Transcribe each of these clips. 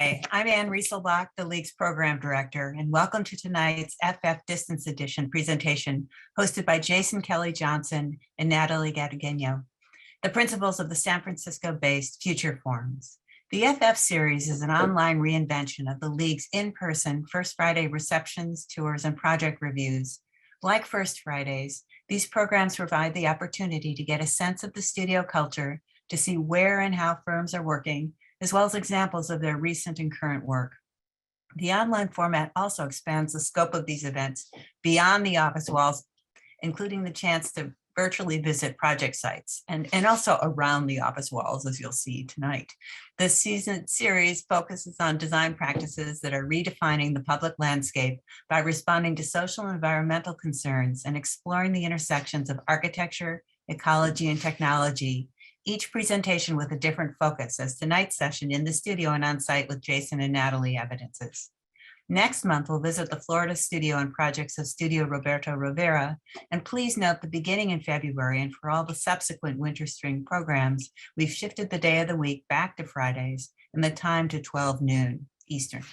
Hi, I'm Ann Rieselbach, the League's Program Director, and welcome to tonight's FF Distance Edition presentation hosted by Jason Kelly Johnson and Nataly Gattegno, the principals of the San Francisco-based FUTUREFORMS. The FF series is an online reinvention of the League's in-person First Friday receptions, tours, and project reviews. Like First Fridays, these programs provide the opportunity to get a sense of the studio culture, to see where and how firms are working, as well as examples of their recent and current work. The online format also expands the scope of these events beyond the office walls, including the chance to virtually visit project sites and also around the office walls, as you'll see tonight. This series focuses on design practices that are redefining the public landscape by responding to social and environmental concerns and exploring the intersections of architecture, ecology, and technology, each presentation with a different focus, as tonight's session in the studio and on site with Jason and Nataly evidences. Next month, we'll visit the Florida studio and projects of Studio Roberto Rivera. And please note the beginning in February and for all the subsequent winter spring programs, we've shifted the day of the week back to Fridays and the time to 12 noon Eastern.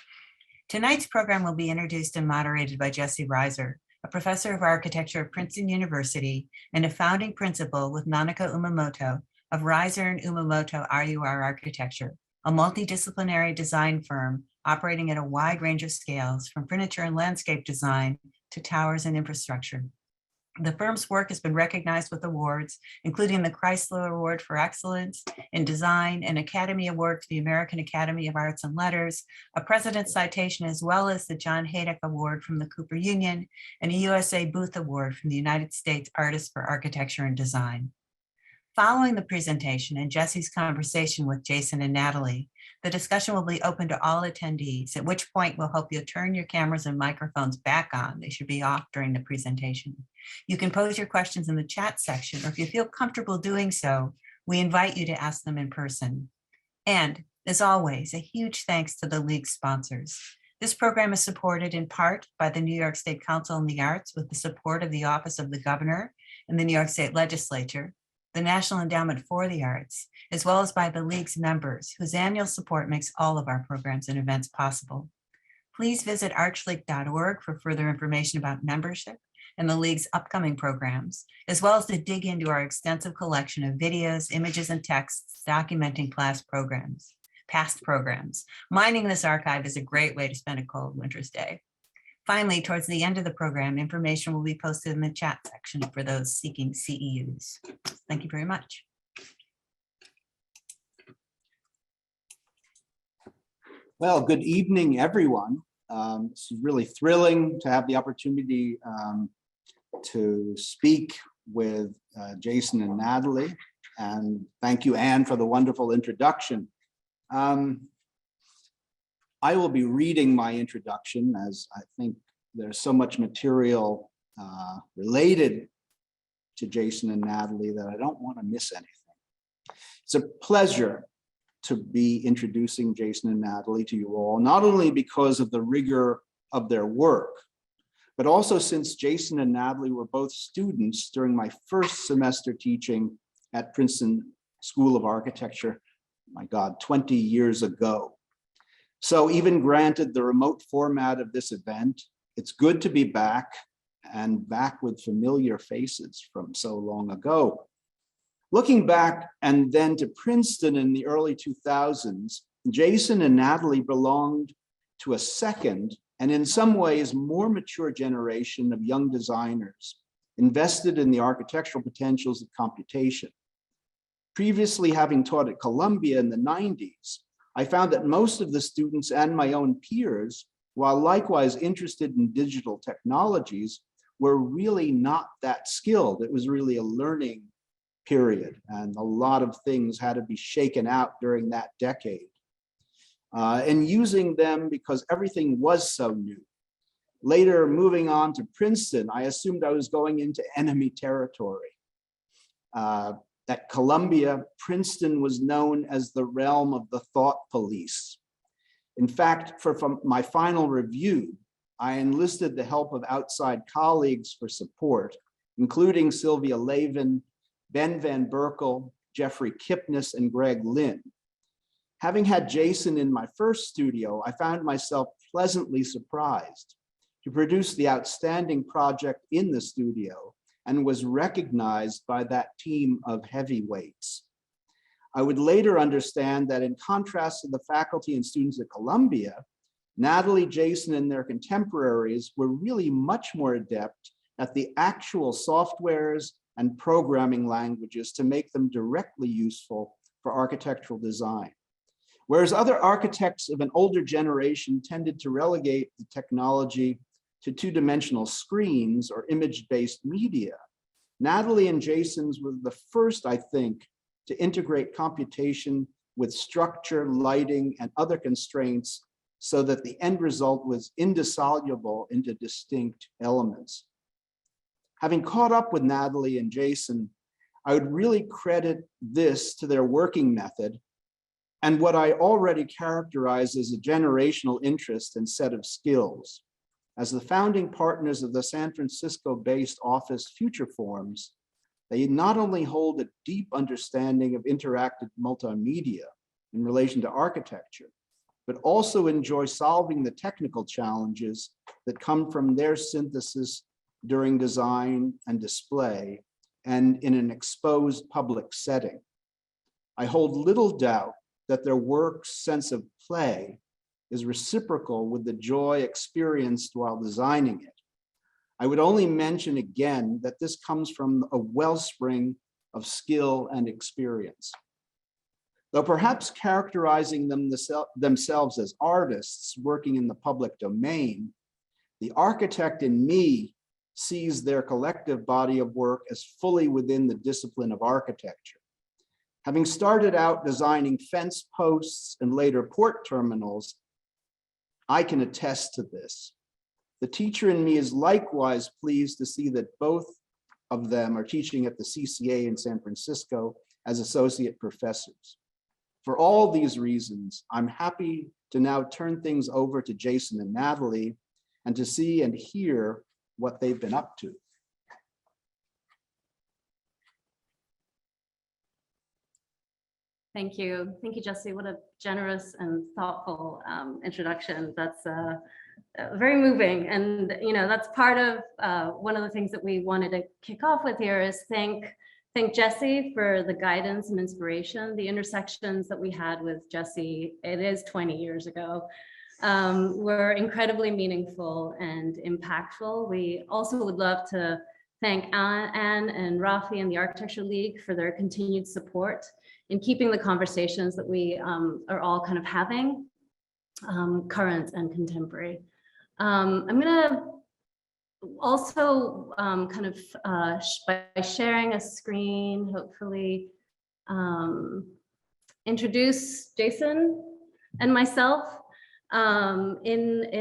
Tonight's program will be introduced and moderated by Jesse Reiser, a professor of architecture at Princeton University and a founding principal with Nanako Umamoto of Reiser and Umamoto RUR Architecture, a multidisciplinary design firm operating at a wide range of scales, from furniture and landscape design to towers and infrastructure. The firm's work has been recognized with awards, including the Chrysler Award for Excellence in Design, an Academy Award for the American Academy of Arts and Letters, a President's Citation, as well as the John Haydock Award from the Cooper Union, and a USA Booth Award from the United States Artists for Architecture and Design. Following the presentation and Jesse's conversation with Jason and Nataly, the discussion will be open to all attendees, at which point we'll hope you'll turn your cameras and microphones back on. They should be off during the presentation. You can pose your questions in the chat section, or if you feel comfortable doing so, we invite you to ask them in person. And as always, a huge thanks to the League sponsors. This program is supported in part by the New York State Council on the Arts with the support of the Office of the Governor and the New York State Legislature, the National Endowment for the Arts, as well as by the League's members, whose annual support makes all of our programs and events possible. Please visit archleague.org for further information about membership and the League's upcoming programs, as well as to dig into our extensive collection of videos, images, and texts documenting past programs. Mining this archive is a great way to spend a cold winter's day. Finally, towards the end of the program, information will be posted in the chat section for those seeking CEUs. Thank you very much. Well, good evening, everyone. It's really thrilling to have the opportunity to speak with Jason and Nataly. And thank you, Anne, for the wonderful introduction. I will be reading my introduction, as I think there's so much material related to Jason and Nataly that I don't want to miss anything. It's a pleasure to be introducing Jason and Nataly to you all, not only because of the rigor of their work, but also since Jason and Nataly were both students during my first semester teaching at Princeton School of Architecture, my God, 20 years ago. So even granted the remote format of this event, it's good to be back, and back with familiar faces from so long ago. Looking back and then to Princeton in the early 2000s, Jason and Nataly belonged to a second and in some ways more mature generation of young designers invested in the architectural potentials of computation. Previously having taught at Columbia in the 90s, I found that most of the students and my own peers, while likewise interested in digital technologies, were really not that skilled. It was really a learning period, and a lot of things had to be shaken out during that decade. And using them because everything was so new. Later, moving on to Princeton, I assumed I was going into enemy territory. At Columbia, Princeton was known as the realm of the thought police. In fact, for my final review, I enlisted the help of outside colleagues for support, including Sylvia Lavin, Ben Van Berkel, Jeffrey Kipnis, and Greg Lynn. Having had Jason in my first studio, I found myself pleasantly surprised to produce the outstanding project in the studio and was recognized by that team of heavyweights. I would later understand that in contrast to the faculty and students at Columbia, Nataly, Jason, and their contemporaries were really much more adept at the actual softwares and programming languages to make them directly useful for architectural design. Whereas other architects of an older generation tended to relegate the technology to two-dimensional screens or image-based media, Nataly and Jason's were the first, I think, to integrate computation with structure, lighting, and other constraints so that the end result was indissoluble into distinct elements. Having caught up with Nataly and Jason, I would really credit this to their working method and what I already characterize as a generational interest and set of skills. As the founding partners of the San Francisco-based office FUTUREFORMS, they not only hold a deep understanding of interactive multimedia in relation to architecture, but also enjoy solving the technical challenges that come from their synthesis during design and display and in an exposed public setting. I hold little doubt that their work's sense of play is reciprocal with the joy experienced while designing it. I would only mention again that this comes from a wellspring of skill and experience. Though perhaps characterizing themselves as artists working in the public domain, the architect in me sees their collective body of work as fully within the discipline of architecture. Having started out designing fence posts and later port terminals, I can attest to this. The teacher in me is likewise pleased to see that both of them are teaching at the CCA in San Francisco as associate professors. For all these reasons, I'm happy to now turn things over to Jason and Nataly and to see and hear what they've been up to. Thank you, Jesse. What a generous and thoughtful introduction. That's very moving, and that's part of one of the things that we wanted to kick off with here is thank Jesse for the guidance and inspiration. The intersections that we had with Jesse, it is 20 years ago, were incredibly meaningful and impactful. We also would love to thank Anne and Rafi and the Architecture League for their continued support in keeping the conversations that we are all kind of having current and contemporary. I'm gonna also by sharing a screen, hopefully introduce Jason and myself in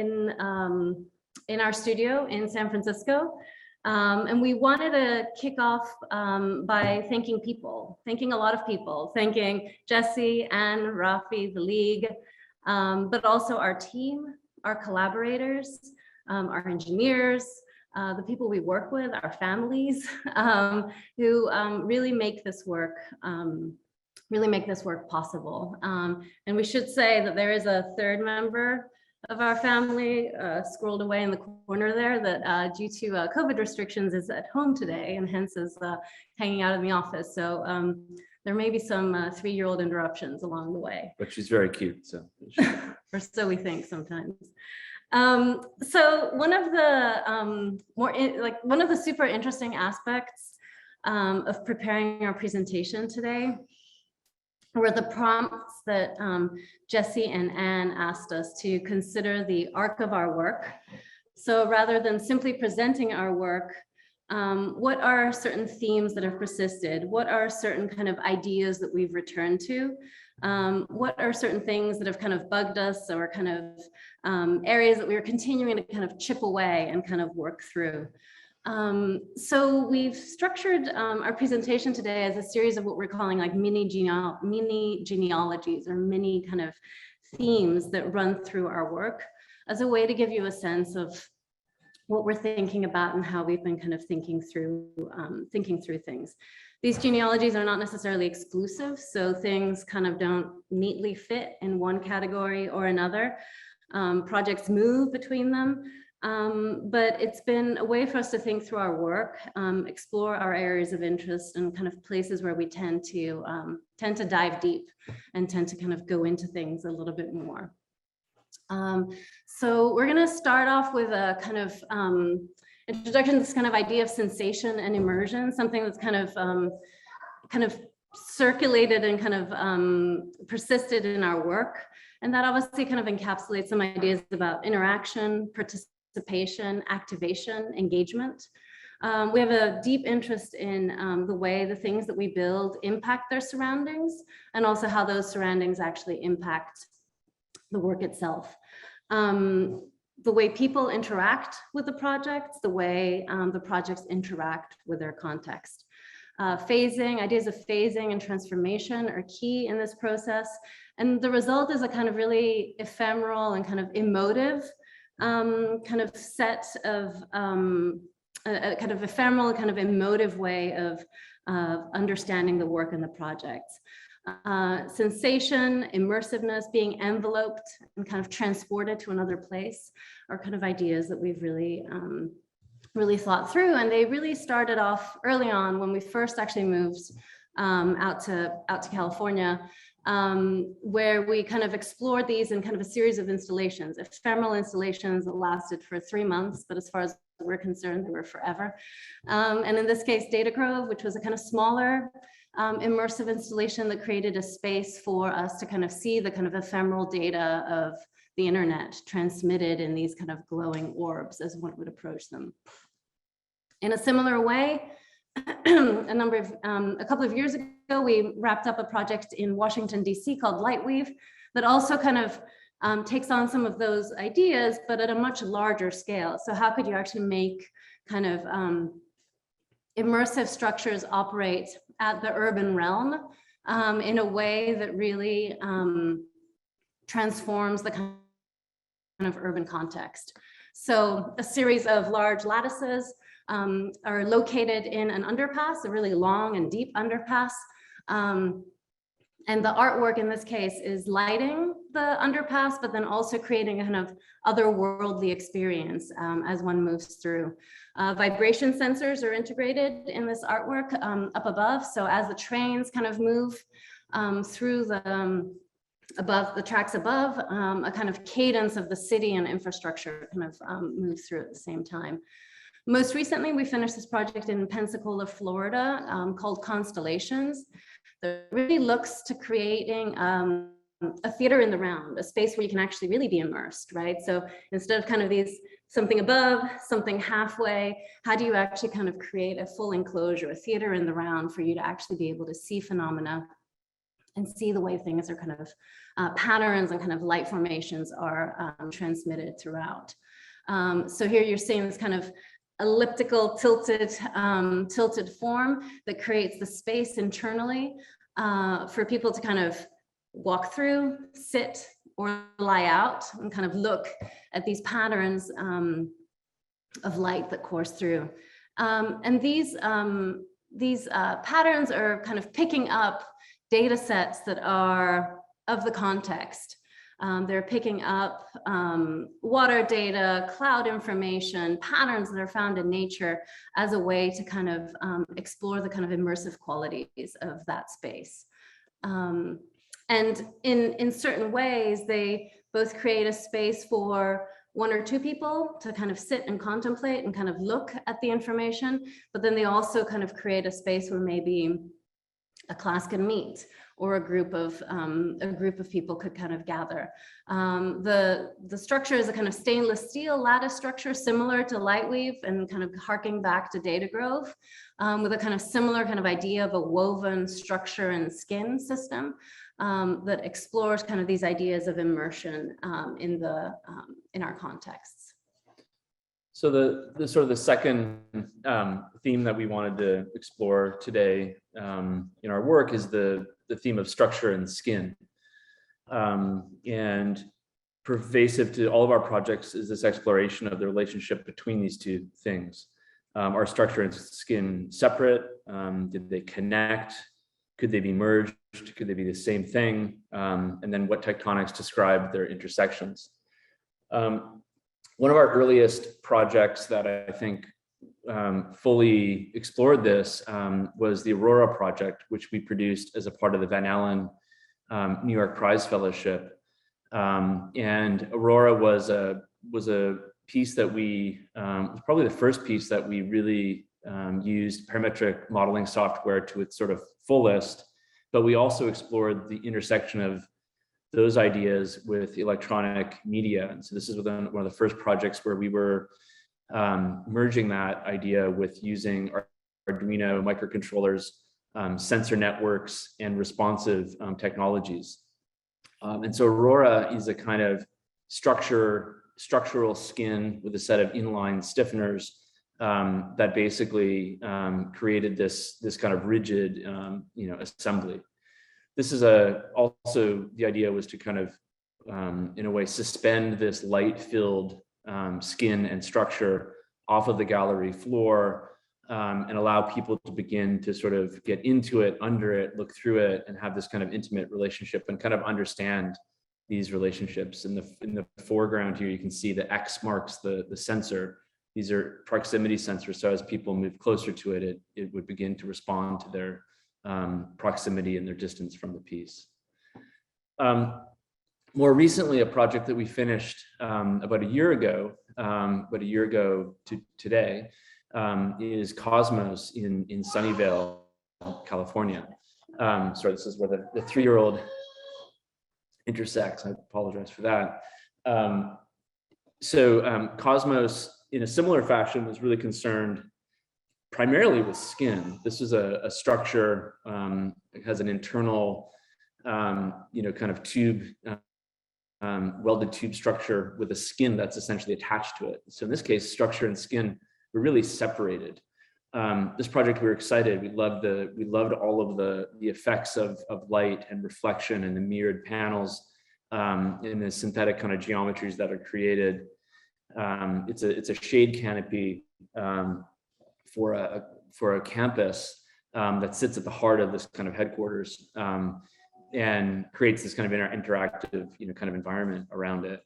our studio in San Francisco. And we wanted to kick off by thanking a lot of people, thanking Jesse, Anne, Rafi, the League, but also our team, our collaborators, our engineers, the people we work with, our families, who really make this work possible. And we should say that there is a third member of our family scrolled away in the corner there that due to COVID restrictions is at home today and hence is hanging out in the office. So there may be some 3-year-old interruptions along the way. But she's very cute, so. Or so we think sometimes. So one of the one of the super interesting aspects of preparing our presentation today were the prompts that Jesse and Anne asked us to consider the arc of our work. So rather than simply presenting our work, what are certain themes that have persisted? What are certain kind of ideas that we've returned to? What are certain things that have kind of bugged us or kind of areas that we are continuing to kind of chip away and kind of work through? So we've structured our presentation today as a series of what we're calling like mini genealogies or mini kind of themes that run through our work as a way to give you a sense of what we're thinking about and how we've been kind of thinking through things. These genealogies are not necessarily exclusive, so things kind of don't neatly fit in one category or another. Projects move between them, but it's been a way for us to think through our work, explore our areas of interest and kind of places where we tend to dive deep and tend to kind of go into things a little bit more. So we're going to start off with a kind of introduction to this kind of idea of sensation and immersion, something that's kind of circulated and kind of persisted in our work. And that obviously kind of encapsulates some ideas about interaction, participation, activation, engagement. We have a deep interest in the way the things that we build impact their surroundings, and also how those surroundings actually impact the work itself. The way people interact with the projects, the way the projects interact with their context. Phasing, ideas of phasing and transformation are key in this process. And the result is a kind of really ephemeral and kind of emotive kind of set of, a kind of ephemeral, kind of emotive way of understanding the work and the projects. Sensation, immersiveness, being enveloped and kind of transported to another place are kind of ideas that we've really thought through. And they really started off early on when we first actually moved out to California, where we kind of explored these in kind of a series of installations, ephemeral installations that lasted for 3 months, but as far as we're concerned, they were forever. And in this case, Data Grove, which was a kind of smaller immersive installation that created a space for us to kind of see the kind of ephemeral data of the internet transmitted in these kind of glowing orbs as one would approach them. In a similar way, a couple of years ago, we wrapped up a project in Washington, DC called Lightweave that also kind of takes on some of those ideas, but at a much larger scale. So how could you actually make kind of immersive structures operate at the urban realm in a way that really transforms the kind of urban context? So a series of large lattices are located in an underpass, a really long and deep underpass. And the artwork in this case is lighting the underpass, but then also creating a kind of otherworldly experience as one moves through. Vibration sensors are integrated in this artwork up above. So as the trains kind of move through the tracks above, a kind of cadence of the city and infrastructure kind of moves through at the same time. Most recently, we finished this project in Pensacola, Florida, called Constellations, that really looks to creating a theater in the round, a space where you can actually really be immersed, right? So instead of kind of these something above, something halfway, how do you actually kind of create a full enclosure, a theater in the round for you to actually be able to see phenomena and see the way things are kind of patterns and kind of light formations are transmitted throughout. So here you're seeing this kind of elliptical tilted form that creates the space internally for people to kind of walk through, sit, or lie out and kind of look at these patterns of light that course through. And these patterns are kind of picking up data sets that are of the context. They're picking up water data, cloud information, patterns that are found in nature as a way to kind of explore the kind of immersive qualities of that space. And in certain ways, they both create a space for 1 or 2 people to kind of sit and contemplate and kind of look at the information, but then they also kind of create a space where maybe a class can meet or a group of people could kind of gather. The structure is a kind of stainless steel lattice structure similar to Lightweave and kind of harking back to Data Grove with a kind of similar kind of idea of a woven structure and skin system that explores kind of these ideas of immersion in our contexts. So the sort of the second theme that we wanted to explore today in our work is the theme of structure and skin. And pervasive to all of our projects is this exploration of the relationship between these two things. Are structure and skin separate? Did they connect? Could they be merged? Could they be the same thing? And then what tectonics describe their intersections? One of our earliest projects that I think fully explored this was the Aurora Project, which we produced as a part of the Van Allen New York Prize Fellowship. And Aurora was a piece that we, was probably the first piece that we really used parametric modeling software to its sort of fullest, but we also explored the intersection of those ideas with electronic media. And so this is one of the first projects where we were merging that idea with using Arduino microcontrollers, sensor networks, and responsive technologies. And so Aurora is a kind of structural skin with a set of inline stiffeners that basically created this kind of rigid, assembly. This is also the idea was to kind of, in a way, suspend this light-filled skin and structure off of the gallery floor and allow people to begin to sort of get into it, under it, look through it, and have this kind of intimate relationship and kind of understand these relationships. In the foreground here, you can see the X marks the sensor. These are proximity sensors. So as people move closer to it, it would begin to respond to their proximity and their distance from the piece. More recently, a project that we finished about a year ago to today, is Cosmos in Sunnyvale, California. Sorry, this is where the 3-year-old intersects. I apologize for that. Cosmos, in a similar fashion, was really concerned primarily with skin. This is a structure. It has an internal, kind of tube, welded tube structure with a skin that's essentially attached to it. So in this case, structure and skin were really separated. This project, we were excited. We loved all of the effects of light and reflection and the mirrored panels in the synthetic kind of geometries that are created. It's a shade canopy for a campus that sits at the heart of this kind of headquarters and creates this kind of interactive, kind of environment around it.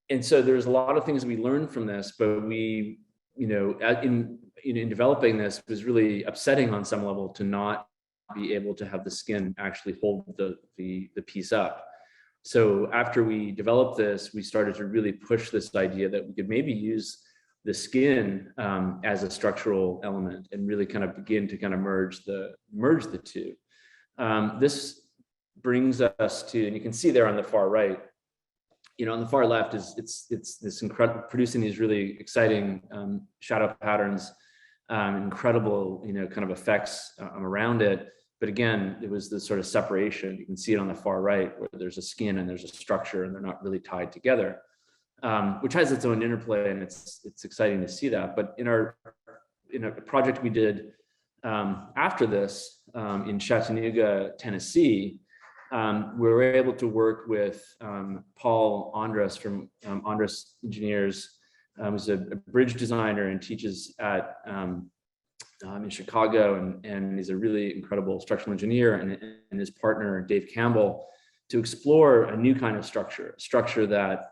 And so there's a lot of things we learned from this, but we, in developing this, it was really upsetting on some level to not be able to have the skin actually hold the piece up. So after we developed this, we started to really push this idea that we could maybe use the skin as a structural element and really kind of begin to kind of merge the two. This brings us to, and you can see there on the far right, on the far left it's this incredible, producing these really exciting shadow patterns, incredible, kind of effects around it. But again, it was this sort of separation. You can see it on the far right where there's a skin and there's a structure and they're not really tied together, which has its own interplay, and it's exciting to see that. But in a project we did after this in Chattanooga, Tennessee, we were able to work with Paul Andres from Andres Engineers, who's a bridge designer and teaches at in Chicago, and he's a really incredible structural engineer, and his partner Dave Campbell, to explore a new kind of structure that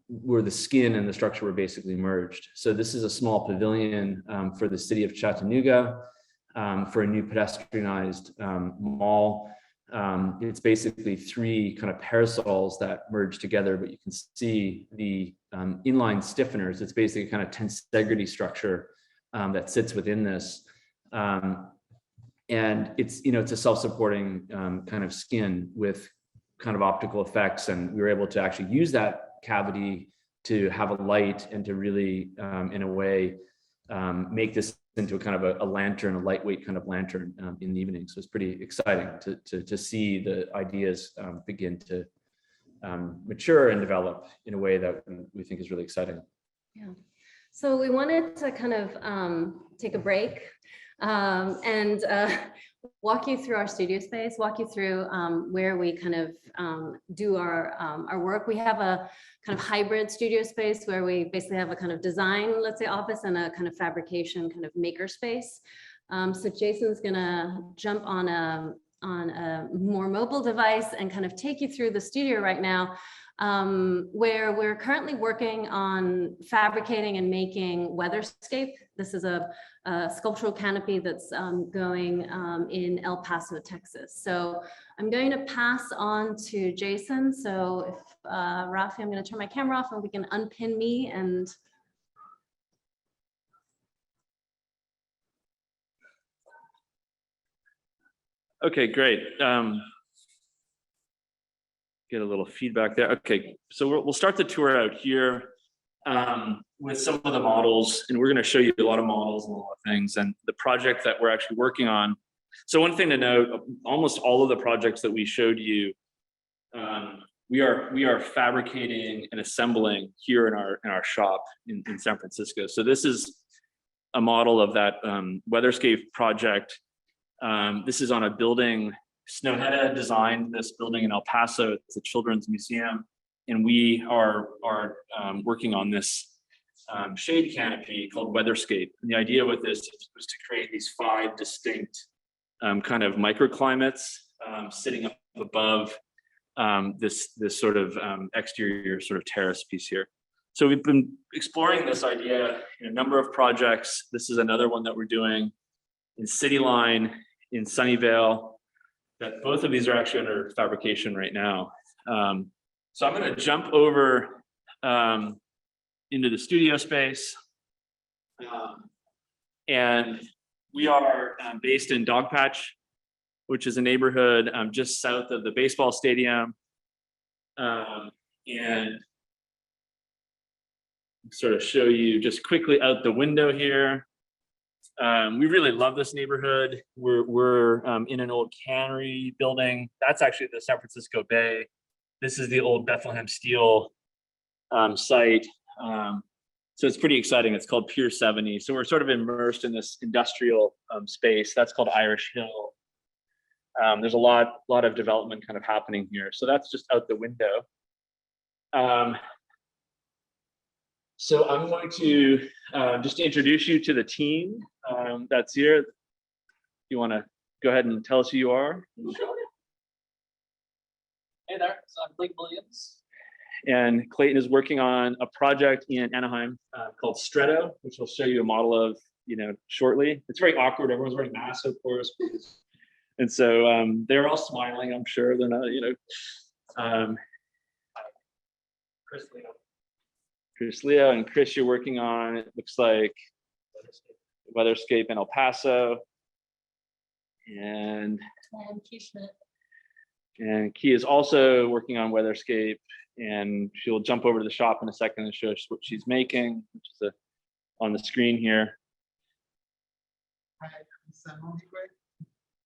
where the skin and the structure were basically merged. So this is a small pavilion for the city of Chattanooga for a new pedestrianized mall. It's basically 3 kind of parasols that merge together, but you can see the inline stiffeners. It's basically a kind of tensegrity structure that sits within this. And it's, it's a self-supporting kind of skin with kind of optical effects. And we were able to actually use that cavity to have a light and to really, in a way, make this into a kind of a lantern, a lightweight kind of lantern in the evening. So it's pretty exciting to see the ideas begin to mature and develop in a way that we think is really exciting. Yeah. So we wanted to kind of take a break and walk you through our studio space, walk you through where we kind of do our work. We have a kind of hybrid studio space where we basically have a kind of design, let's say, office and a kind of fabrication kind of maker space. So Jason's gonna jump on a more mobile device and kind of take you through the studio right now, where we're currently working on fabricating and making Weatherscape. This is a sculptural canopy that's going in El Paso, Texas. So I'm going to pass on to Jason. So if Rafi, I'm going to turn my camera off and we can unpin me and. Okay, great. Get a little feedback there. Okay, so we'll start the tour out here with some of the models, and we're going to show you a lot of models and a lot of things and the project that we're actually working on. So one thing to note, almost all of the projects that we showed you, we are fabricating and assembling here in our shop in San Francisco. So this is a model of that Weatherscape project. This is on a building. Snowhetta designed this building in El Paso. It's a children's museum, and we are working on this shade canopy called Weatherscape. And the idea with this was to create these 5 distinct kind of microclimates sitting up above this sort of exterior sort of terrace piece here. So we've been exploring this idea in a number of projects. This is another one that we're doing in City Line, in Sunnyvale. That both of these are actually under fabrication right now. So I'm going to jump over into the studio space. And we are based in Dogpatch, which is a neighborhood just south of the baseball stadium. And sort of show you just quickly out the window here. We really love this neighborhood. We're in an old cannery building. That's actually the San Francisco Bay. This is the old Bethlehem Steel site. So it's pretty exciting. It's called Pier 70. So we're sort of immersed in this industrial space. That's called Irish Hill. There's a lot of development kind of happening here. So that's just out the window. So I'm going to just introduce you to the team that's here. You want to go ahead and tell us who you are? Sure. Hey there, so I'm Clayton Williams. And Clayton is working on a project in Anaheim called Stretto, which I'll show you a model of, shortly. It's very awkward. Everyone's wearing masks, of course. And so they're all smiling, I'm sure. They're not, Chris Leo and Chris, you're working on, it looks like Weatherscape in El Paso. And Key Schmidt. And Key is also working on Weatherscape, and she'll jump over to the shop in a second and show us what she's making, which is on the screen here. Hi, I'm Sam Montegray.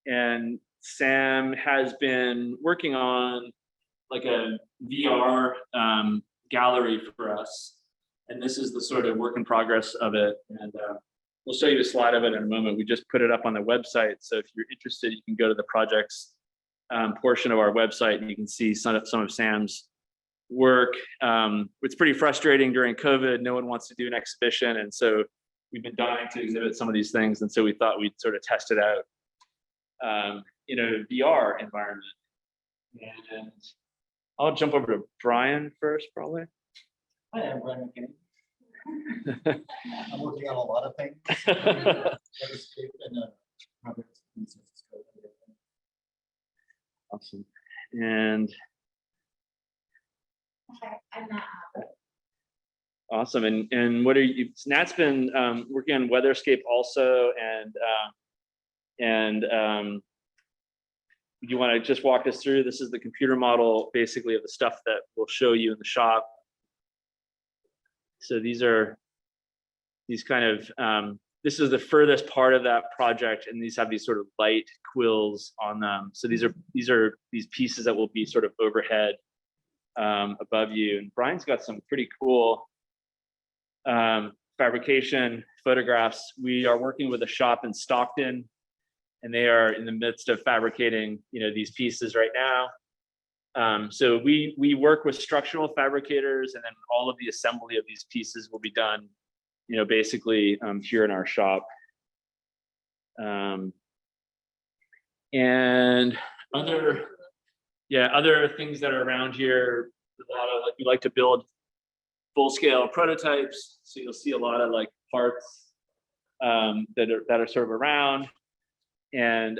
And Sam has been working on like a VR gallery for us. And this is the sort of work in progress of it. And we'll show you a slide of it in a moment. We just put it up on the website. So if you're interested, you can go to the projects portion of our website and you can see some of Sam's work. It's pretty frustrating during COVID. No one wants to do an exhibition. And so we've been dying to exhibit some of these things. And so we thought we'd sort of test it out in a VR environment. And I'll jump over to Brian first, probably. Hi, I'm Brian McKinney. I'm working on a lot of things. Weatherscape and projects in San Francisco. Awesome. And I'm not. awesome. And what are you? Nat's been working on Weatherscape also, and you want to just walk us through? This is the computer model, basically, of the stuff that we'll show you in the shop. So these kind of, this is the furthest part of that project, and these have these sort of light quills on them. So these are these pieces that will be sort of overhead above you. And Brian's got some pretty cool fabrication photographs. We are working with a shop in Stockton, and they are in the midst of fabricating, these pieces right now. So we work with structural fabricators, and then all of the assembly of these pieces will be done, basically here in our shop. And other things that are around here, a lot of we like to build full-scale prototypes. So you'll see a lot of parts that are sort of around. And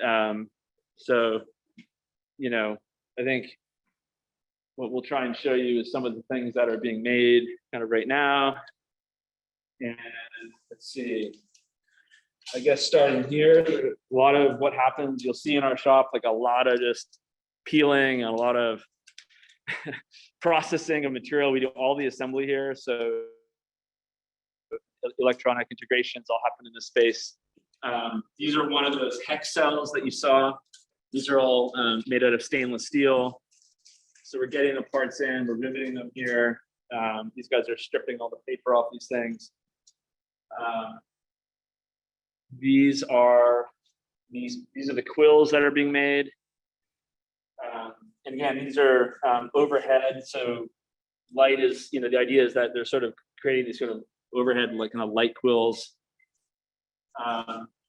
so, I think what we'll try and show you is some of the things that are being made kind of right now. And let's see, I guess starting here, a lot of what happens, you'll see in our shop, a lot of just peeling and a lot of processing of material. We do all the assembly here. So electronic integrations all happen in this space. These are one of those hex cells that you saw. These are all made out of stainless steel. So we're getting the parts in, we're riveting them here. These guys are stripping all the paper off these things. These are the quills that are being made. And again, these are overhead. So light is, the idea is that they're sort of creating these sort of overhead, kind of light quills.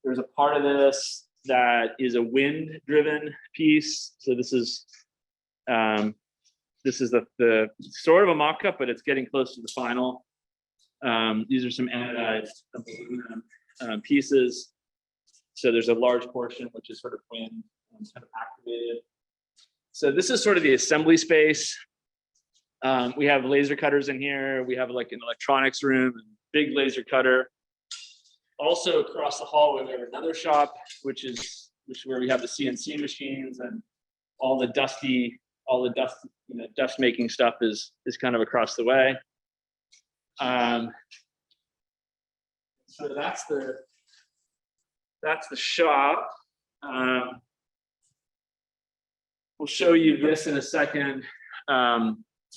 There's a part of this that is a wind-driven piece. So this is the sort of a mock-up, but it's getting close to the final. These are some anodized pieces. So there's a large portion which is sort of wind kind of activated. So this is sort of the assembly space. We have laser cutters in here. We have an electronics room, big laser cutter. Also across the hall, we have another shop, which is where we have the CNC machines and all the dust making stuff is kind of across the way. So that's the shop. We'll show you this in a second.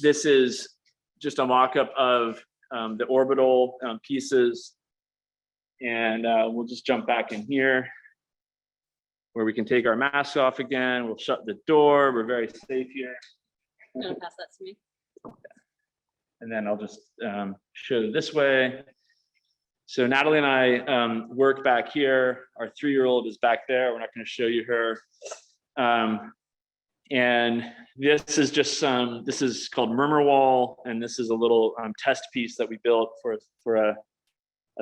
This is just a mock-up of the Orbital pieces. And we'll just jump back in here where we can take our masks off again. We'll shut the door. We're very safe here. You want to pass that to me? And then I'll just show this way. So Nataly and I work back here. Our 3-year-old is back there. We're not going to show you her. And this is just this is called Murmur Wall. And this is a little test piece that we built for a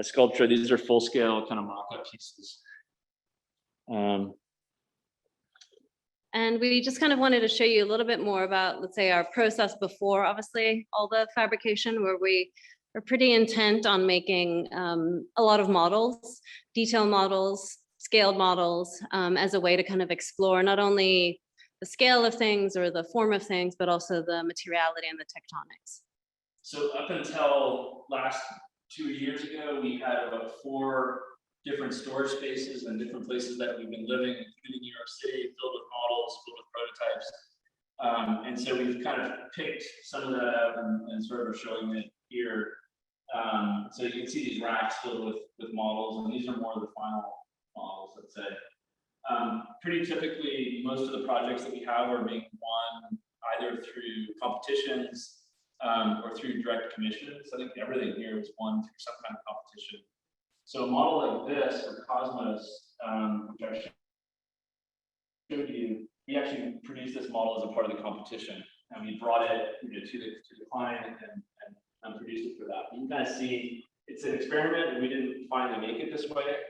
sculpture. These are full-scale kind of mock-up pieces. And we just kind of wanted to show you a little bit more about, let's say, our process before, obviously, all the fabrication, where we are pretty intent on making a lot of models, detail models, scaled models, as a way to kind of explore not only the scale of things or the form of things, but also the materiality and the tectonics. So up until last 2 years ago, we had about 4 different storage spaces and different places that we've been living, including New York City, filled with models, filled with prototypes. And so we've kind of picked some of that out and sort of showing it here. So you can see these racks filled with models, and these are more of the final models, let's say. Pretty typically, most of the projects that we have are being won either through competitions or through direct commissions. I think everything here is won through some kind of competition. So a model like this for Cosmos, which I showed you, we actually produced this model as a part of the competition, and we brought it to the client and produced it for that. But you can kind of see it's an experiment, and we didn't finally make it this way.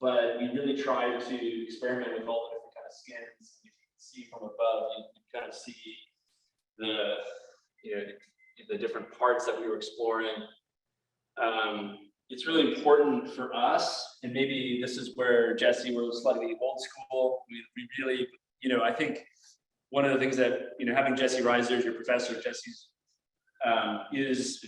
But we really tried to experiment with all the different kind of skins. You can see from above, you can kind of see the different parts that we were exploring. It's really important for us, and maybe this is where Jesse, we're slightly old school. We really, I think one of the things that, having Jesse Reiser as your professor, Jesse's is,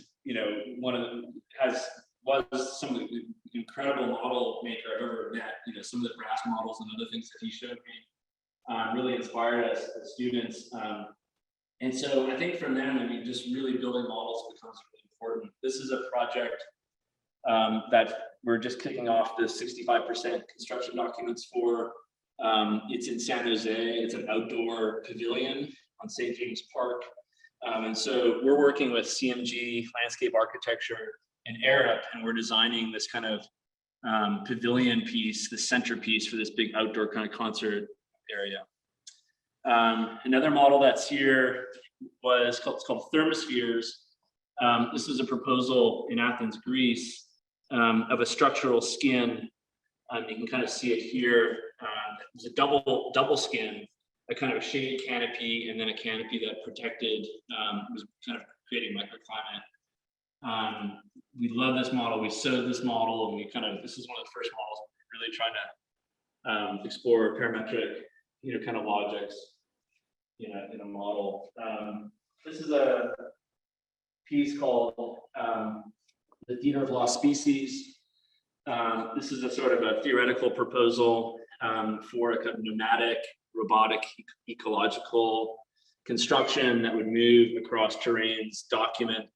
was some of the incredible model maker I've ever met. Some of the brass models and other things that he showed me really inspired us as students. And so I think from then, just really building models becomes really important. This is a project that we're just kicking off the 65% construction documents for. It's in San Jose. It's an outdoor pavilion on St. James Park. And so we're working with CMG Landscape Architecture and Arup, and we're designing this kind of pavilion piece, the centerpiece for this big outdoor kind of concert area. Another model that's here was called Thermospheres. This is a proposal in Athens, Greece, of a structural skin. You can kind of see it here. It's a double skin, a kind of shade canopy, and then a canopy that protected, was kind of creating microclimate. We love this model. We sewed this model, and this is one of the first models we're really trying to explore parametric, kind of logics, in a model. This is a piece called The Theater of Lost Species. This is a sort of a theoretical proposal for a kind of nomadic, robotic, ecological construction that would move across terrains, document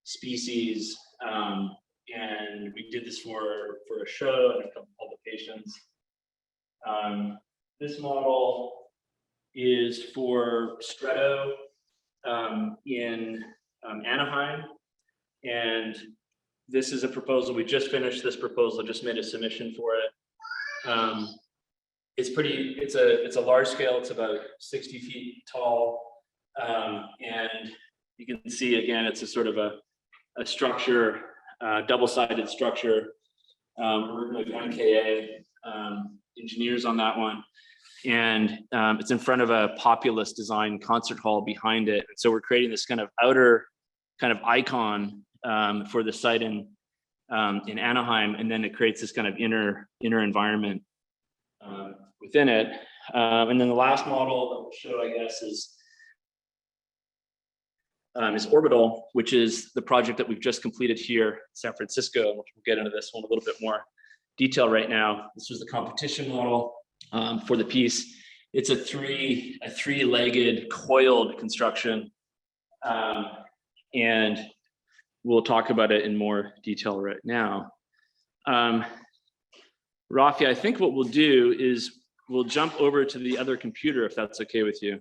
species, and we did this for a show and a couple publications. This model is for Stretto in Anaheim, and this is a proposal. We just finished this proposal, just made a submission for it. It's a large scale. It's about 60 feet tall, and you can see again, it's a sort of a structure, double-sided structure. We're working with MKA engineers on that one, and it's in front of a populist design concert hall behind it. So we're creating this kind of outer kind of icon for the site in Anaheim, and then it creates this kind of inner environment within it. And then the last model that we'll show, I guess, is Orbital, which is the project that we've just completed here in San Francisco. We'll get into this one a little bit more detail right now. This was the competition model for the piece. It's a three-legged coiled construction, and we'll talk about it in more detail right now. Rafi, I think what we'll do is we'll jump over to the other computer, if that's okay with you.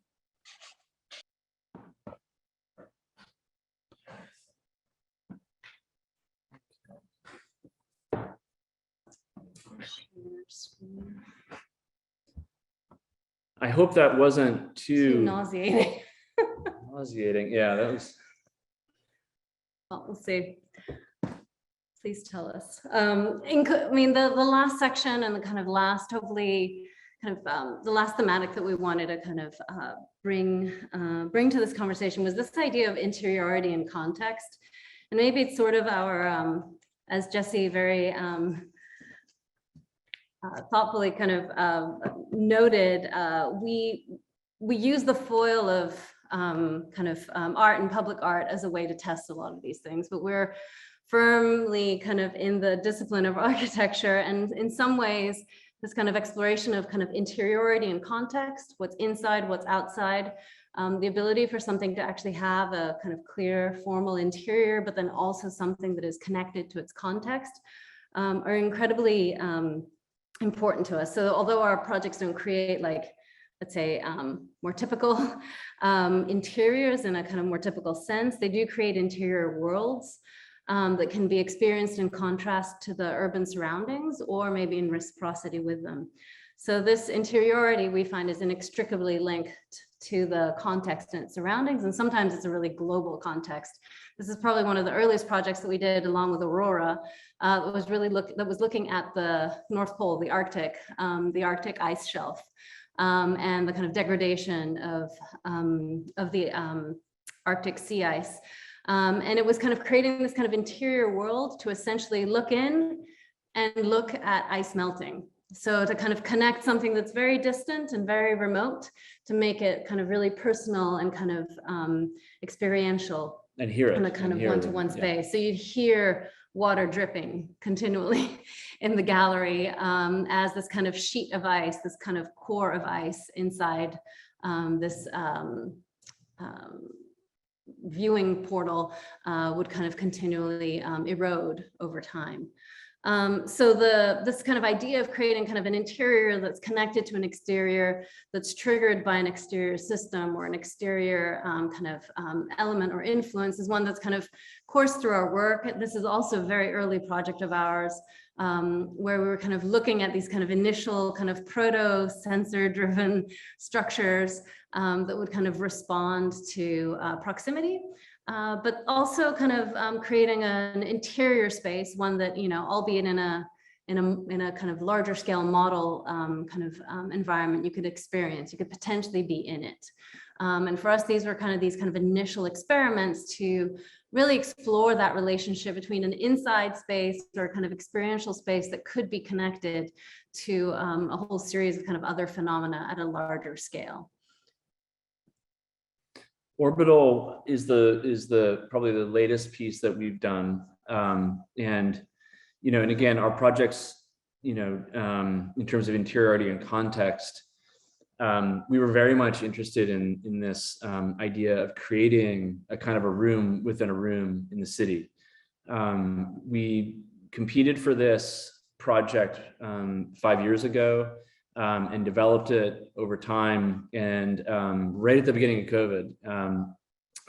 I hope that wasn't too nauseating. nauseating. Yeah, that was. Well, we'll see. Please tell us. I mean, the last section and the kind of last, hopefully, kind of the last thematic that we wanted to kind of bring to this conversation was this idea of interiority and context. And maybe it's sort of our, as Jesse very thoughtfully kind of noted, we use the foil of kind of art and public art as a way to test a lot of these things, but we're firmly kind of in the discipline of architecture, and in some ways this kind of exploration of kind of interiority and context, what's inside, what's outside, the ability for something to actually have a kind of clear formal interior, but then also something that is connected to its context, are incredibly important to us. So although our projects don't create, like, let's say, more typical interiors in a kind of more typical sense, they do create interior worlds that can be experienced in contrast to the urban surroundings, or maybe in reciprocity with them. So this interiority we find is inextricably linked to the context and its surroundings, and sometimes it's a really global context. This is probably one of the earliest projects that we did along with Aurora, that was really looking at the North Pole, the Arctic ice shelf, and the kind of degradation of the Arctic sea ice. And it was kind of creating this kind of interior world to essentially look in and look at ice melting. So to kind of connect something that's very distant and very remote to make it kind of really personal and kind of experiential. And hear it. In a kind of one-to-one space. So you'd hear water dripping continually in the gallery as this kind of sheet of ice, this kind of core of ice inside this viewing portal would kind of continually erode over time. So this kind of idea of creating kind of an interior that's connected to an exterior, that's triggered by an exterior system or an exterior element or influence, is one that's kind of coursed through our work. This is also a very early project of ours, where we were kind of looking at these kind of initial kind of proto sensor driven structures that would kind of respond to proximity. But also kind of creating an interior space, one that, you know, albeit in a kind of larger scale model environment, you could experience, you could potentially be in it. And for us, these were kind of initial experiments to really explore that relationship between an inside space or kind of experiential space that could be connected to a whole series of kind of other phenomena at a larger scale. Orbital is probably the latest piece that we've done, and again, our projects, in terms of interiority and context, we were very much interested in this idea of creating a kind of a room within a room in the city. We competed for this project 5 years ago. And developed it over time, and right at the beginning of COVID,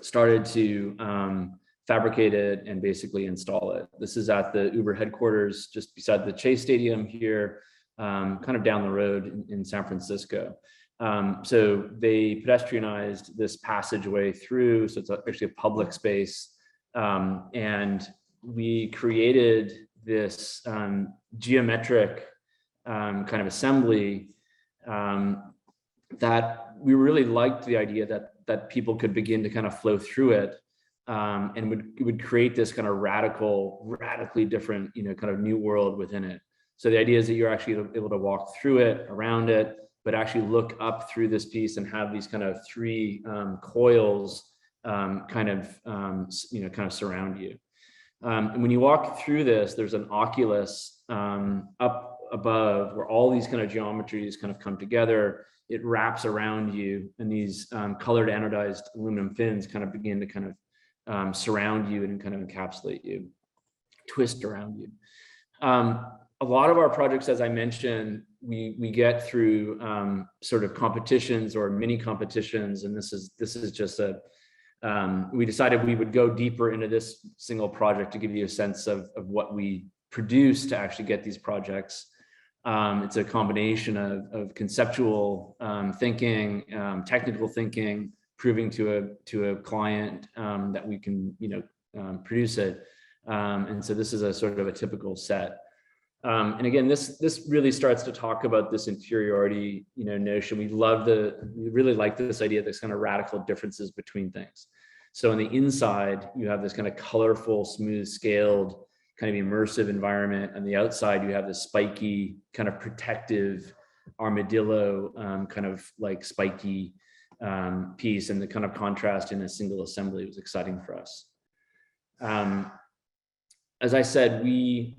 started to fabricate it and basically install it. This is at the Uber headquarters, just beside the Chase Stadium here, kind of down the road in San Francisco. So they pedestrianized this passageway through, so it's actually a public space, and we created this geometric kind of assembly that we really liked the idea that people could begin to kind of flow through it, and it would create this kind of radically different, kind of new world within it. So the idea is that you're actually able to walk through it, around it, but actually look up through this piece and have these kind of three coils kind of surround you. And when you walk through this, there's an oculus up above where all these kind of geometries kind of come together. It wraps around you, and these colored anodized aluminum fins kind of begin to kind of surround you and kind of encapsulate you, twist around you. A lot of our projects, as I mentioned, we get through sort of competitions or mini competitions, and this is just we decided we would go deeper into this single project to give you a sense of what we produce to actually get these projects. It's a combination of conceptual thinking, technical thinking, proving to a client that we can produce it. And so this is a sort of a typical set. And again, this really starts to talk about this interiority notion. We really like this idea of this kind of radical differences between things. So on the inside, you have this kind of colorful, smooth scaled, kind of immersive environment. On the outside, you have this spiky, kind of protective armadillo, kind of like spiky piece, and the kind of contrast in a single assembly was exciting for us. As I said, we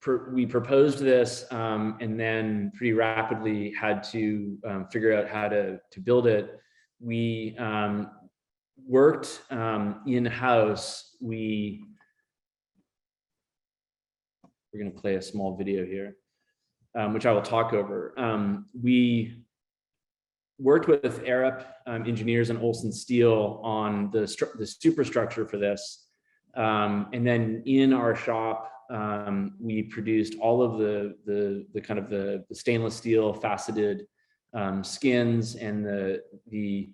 proposed this, and then pretty rapidly had to figure out how to build it. We worked in-house. We're going to play a small video here, which I will talk over. We worked with Arup engineers and Olsen Steel on the superstructure for this. And then in our shop, we produced all of the kind of the stainless steel faceted skins, and the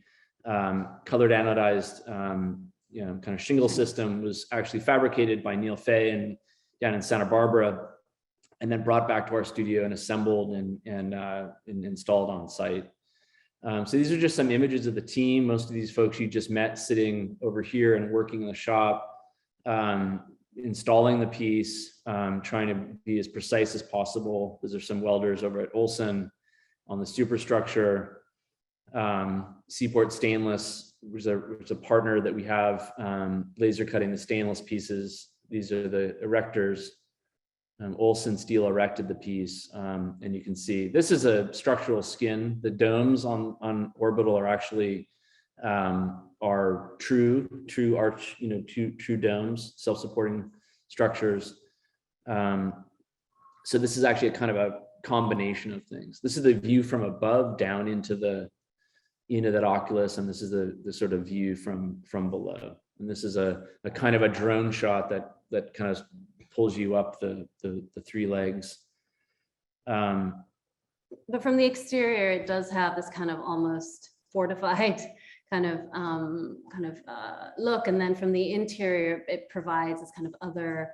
colored anodized kind of shingle system was actually fabricated by Neil Fay down in Santa Barbara, and then brought back to our studio and assembled and installed on site. So these are just some images of the team. Most of these folks you just met sitting over here and working in the shop, installing the piece, trying to be as precise as possible. Those are some welders over at Olsen on the superstructure. Seaport Stainless was a partner that we have, laser cutting the stainless pieces. These are the erectors. Olsen Steel erected the piece, and you can see this is a structural skin. The domes on Orbital are actually are true arch, true domes, self-supporting structures. So this is actually a kind of a combination of things. This is the view from above down into that oculus, and this is the sort of view from below. And this is a kind of a drone shot that kind of pulls you up the three legs. But from the exterior, it does have this kind of almost fortified kind of look, and then from the interior, it provides this kind of other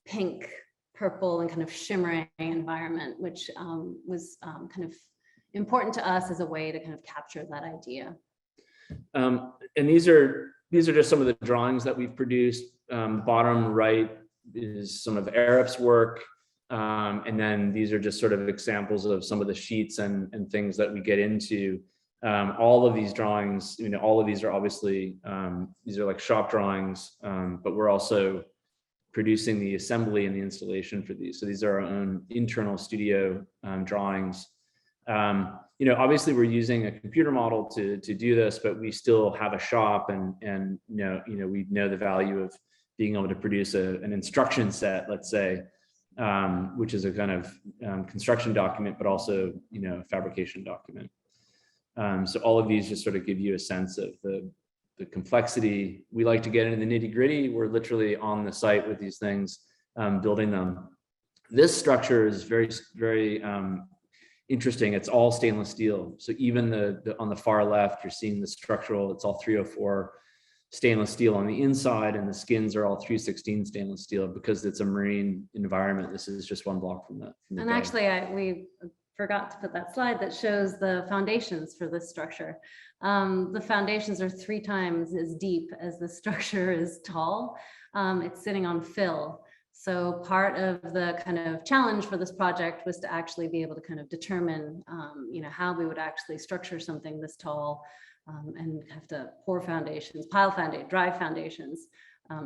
pink, purple, and kind of shimmering environment, which was kind of important to us as a way to kind of capture that idea. And these are just some of the drawings that we've produced. Bottom right is some of Arab's work. And then these are just sort of examples of some of the sheets and things that we get into. All of these drawings, all of these are obviously, these are like shop drawings, but we're also producing the assembly and the installation for these. So these are our own internal studio drawings. Obviously we're using a computer model to do this, but we still have a shop, and we know the value of being able to produce an instruction set, let's say, which is a kind of construction document, but also, a fabrication document. So all of these just sort of give you a sense of the complexity. We like to get into the nitty-gritty. We're literally on the site with these things, building them. This structure is very, very interesting. It's all stainless steel. So even on the far left, you're seeing the structural, it's all 304 stainless steel on the inside, and the skins are all 316 stainless steel because it's a marine environment. This is just one block from the And actually, we forgot to put that slide that shows the foundations for this structure. The foundations are 3 times as deep as the structure is tall. It's sitting on fill. So part of the kind of challenge for this project was to actually be able to kind of determine, how we would actually structure something this tall, and have to pour foundations, pile foundation, dry foundations,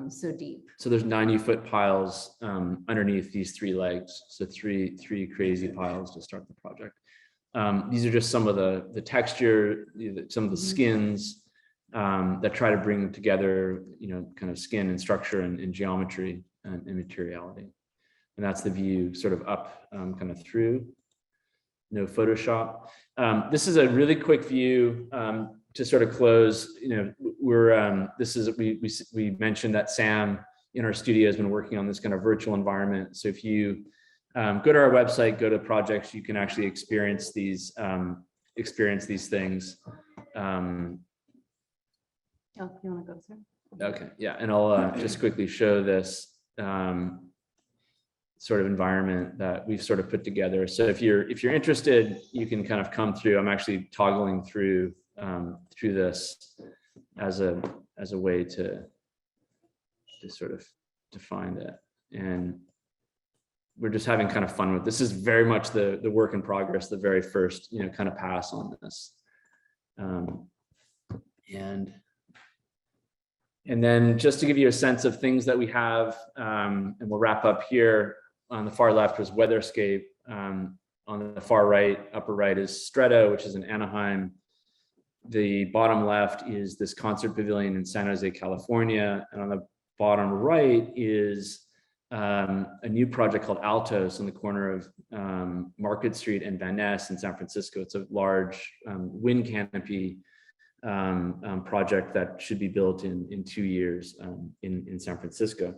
so deep. So there's 90-foot piles underneath these 3 legs. So three crazy piles to start the project. These are just some of the texture, some of the skins that try to bring together, kind of skin and structure and geometry and materiality. And that's the view sort of up, kind of through, no Photoshop. This is a really quick view to sort of close. We mentioned that Sam in our studio has been working on this kind of virtual environment. So if you go to our website, go to projects, you can actually experience these things. Oh, you want to go through? Okay, yeah, and I'll just quickly show this sort of environment that we've sort of put together. So if you're interested, you can kind of come through. I'm actually toggling through this as a way to sort of define it, and we're just having kind of fun with this. Is very much the work in progress, the very first kind of pass on this, and then just to give you a sense of things that we have, and we'll wrap up here. On the far left was Weatherscape. On the far right, upper right, is Stretto, which is in Anaheim. The bottom left is this concert pavilion in San Jose, California. And on the bottom right is a new project called Altos in the corner of Market Street and Van Ness in San Francisco. It's a large wind canopy project that should be built in 2 years in San Francisco.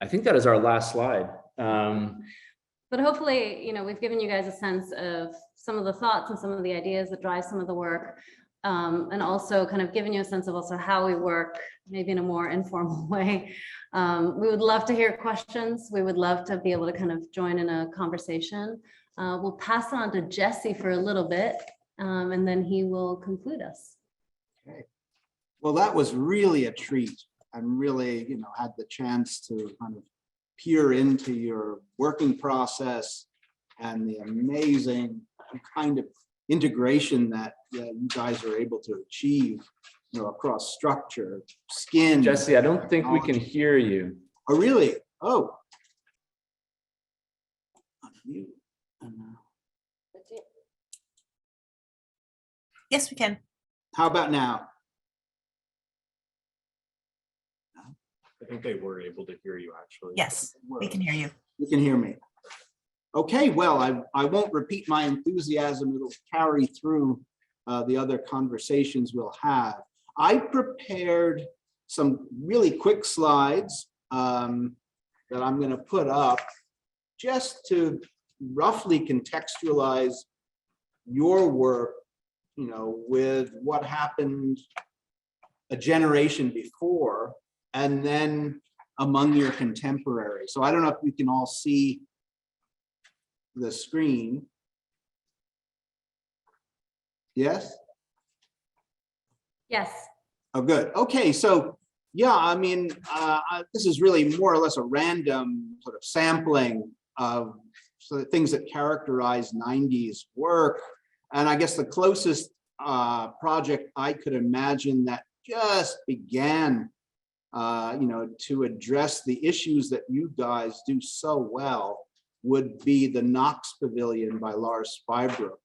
I think that is our last slide. But hopefully, we've given you guys a sense of some of the thoughts and some of the ideas that drive some of the work, and also kind of giving you a sense of also how we work, maybe in a more informal way. We would love to hear questions. We would love to be able to kind of join in a conversation. We'll pass on to Jesse for a little bit, and then he will conclude us. Okay. Well, that was really a treat. I'm really, had the chance to kind of peer into your working process and the amazing kind of integration that you guys are able to achieve, across structure, skin. Jesse, I don't think we can hear you. Oh, really? Oh. Yes, we can. How about now? I think they were able to hear you actually. Yes, we can hear you. You can hear me. Okay, well, I won't repeat my enthusiasm. It'll carry through the other conversations we'll have. I prepared some really quick slides that I'm going to put up just to roughly contextualize your work, you know, with what happened a generation before and then among your contemporaries. So I don't know if we can all see the screen. Yes? Yes. Oh, good. Okay, so yeah, I mean, this is really more or less a random sort of sampling of sort of things that characterize 90s work. And I guess the closest project I could imagine that just began, you know, to address the issues that you guys do so well would be the Knox Pavilion by Lars Spyborough,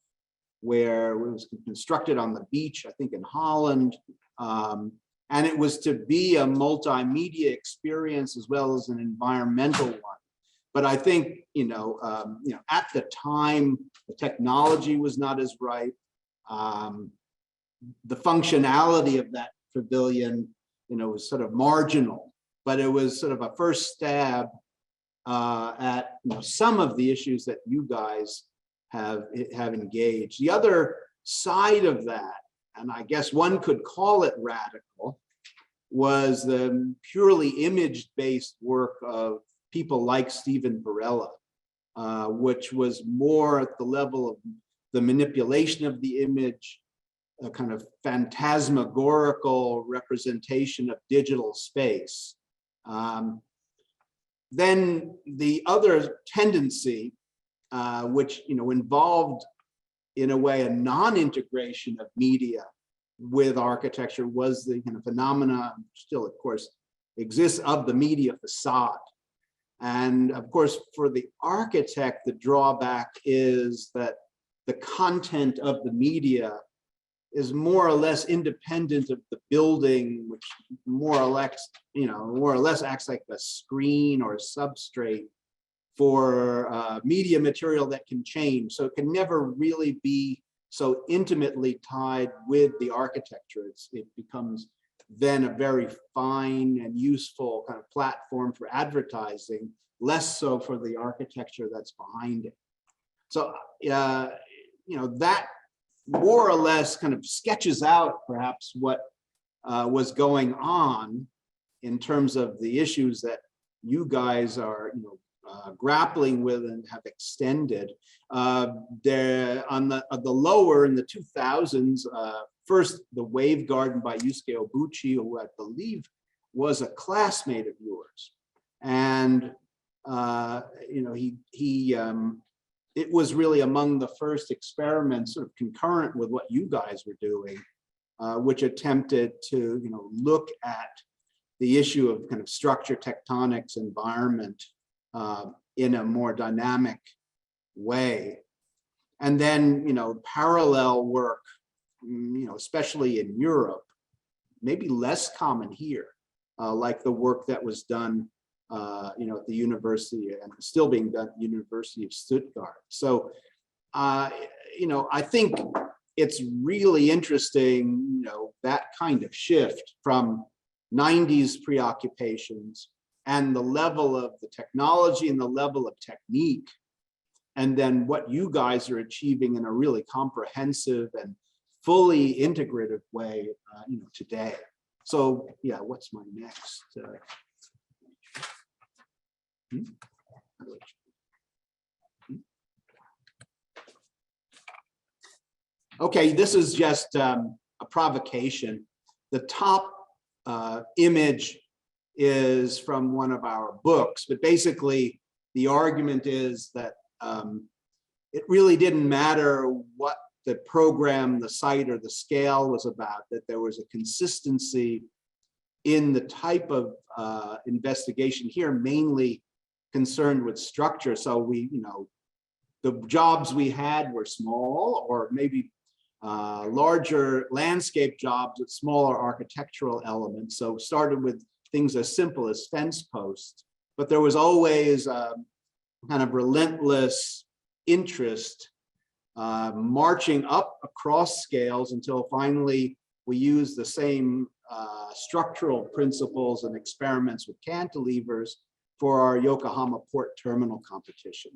where it was constructed on the beach, I think in Holland. And it was to be a multimedia experience as well as an environmental one. But I think, you know, at the time, the technology was not as ripe. The functionality of that pavilion, you know, was sort of marginal, but it was sort of a first stab at, you know, some of the issues that you guys have engaged. The other side of that, and I guess one could call it radical, was the purely image-based work of people like Stephen Barella, which was more at the level of the manipulation of the image, a kind of phantasmagorical representation of digital space. Then the other tendency, which, you know, involved in a way a non-integration of media with architecture, was the kind of phenomena, still of course exists, of the media facade. And of course, for the architect, the drawback is that the content of the media is more or less independent of the building, which more or less acts like a screen or a substrate for media material that can change. So it can never really be so intimately tied with the architecture. It becomes then a very fine and useful kind of platform for advertising, less so for the architecture that's behind it. So, you know, that more or less kind of sketches out perhaps what was going on in terms of the issues that you guys are, you know, grappling with and have extended. There on the lower in the 2000s, first the Wave Garden by Yusuke Obuchi, who I believe was a classmate of yours, and you know, it was really among the first experiments, sort of concurrent with what you guys were doing, which attempted to, you know, look at the issue of kind of structure, tectonics, environment in a more dynamic way. And then, you know, parallel work, you know, especially in Europe, maybe less common here, like the work that was done, you know, at the university and still being done at the University of Stuttgart. So, you know, I think it's really interesting, you know, that kind of shift from 90s preoccupations and the level of the technology and the level of technique, and then what you guys are achieving in a really comprehensive and fully integrative way, you know, today. So, yeah, what's my next? Okay, this is just a provocation. The top image is from one of our books, but basically the argument is that it really didn't matter what the program, the site, or the scale was about, that there was a consistency in the type of investigation here, mainly concerned with structure. So we, you know, the jobs we had were small, or maybe larger landscape jobs with smaller architectural elements. So started with things as simple as fence posts, but there was always a kind of relentless interest marching up across scales until finally we used the same structural principles and experiments with cantilevers for our Yokohama Port Terminal competition.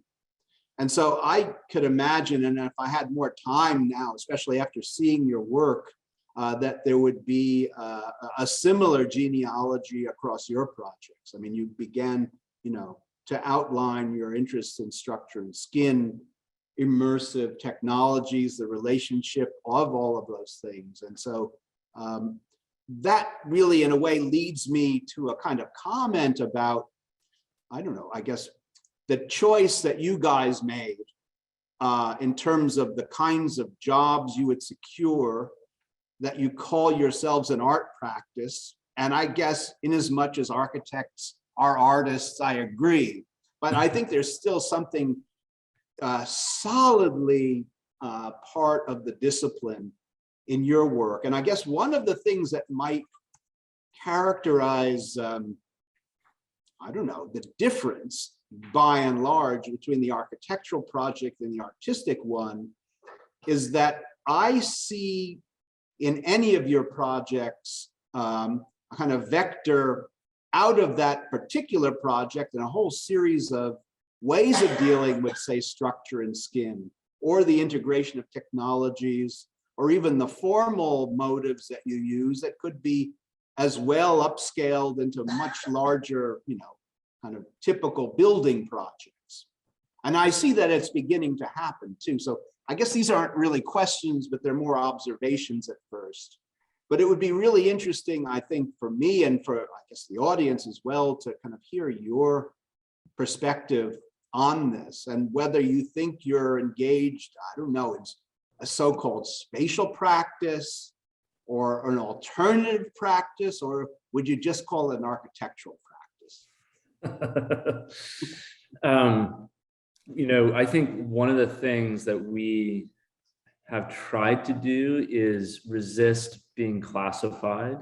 And so I could imagine, and if I had more time now, especially after seeing your work, that there would be a similar genealogy across your projects. I mean, you began, to outline your interests in structure and skin, immersive technologies, the relationship of all of those things. And so that really, in a way, leads me to a kind of comment about, I don't know, I guess, the choice that you guys made in terms of the kinds of jobs you would secure, that you call yourselves an art practice. And I guess in as much as architects are artists, I agree. But I think there's still something solidly part of the discipline in your work. And I guess one of the things that might characterize, I don't know, the difference by and large between the architectural project and the artistic one is that I see in any of your projects a kind of vector out of that particular project and a whole series of ways of dealing with, say, structure and skin, or the integration of technologies, or even the formal motives that you use that could be as well upscaled into much larger, kind of typical building projects. And I see that it's beginning to happen too. So I guess these aren't really questions, but they're more observations at first. But it would be really interesting, I think, for me and for, I guess, the audience as well, to kind of hear your perspective on this and whether you think you're engaged, I don't know, in a so-called spatial practice or an alternative practice, or would you just call it an architectural practice? I think one of the things that we have tried to do is resist being classified,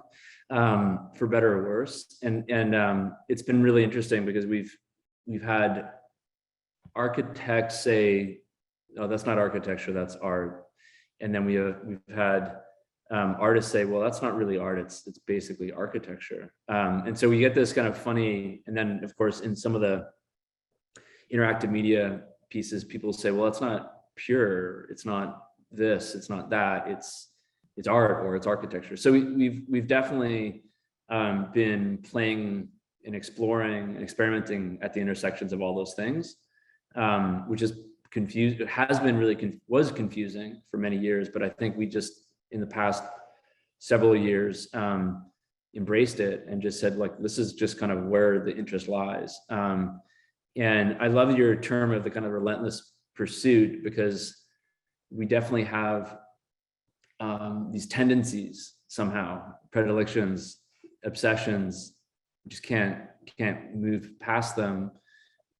for better or worse. And it's been really interesting because we've had architects say, "Oh, that's not architecture, that's art." And then we've had artists say, "Well, that's not really art, it's basically architecture." And so we get this kind of funny, and then of course in some of the interactive media pieces, people say, "Well, it's not pure, it's not this, it's not that, it's art or it's architecture." So we've definitely been playing and exploring and experimenting at the intersections of all those things, which is confused. It has been really was confusing for many years, but I think we just in the past several years embraced it and just said, like, this is just kind of where the interest lies. And I love your term of the kind of relentless pursuit, because we definitely have these tendencies somehow, predilections, obsessions, we just can't move past them,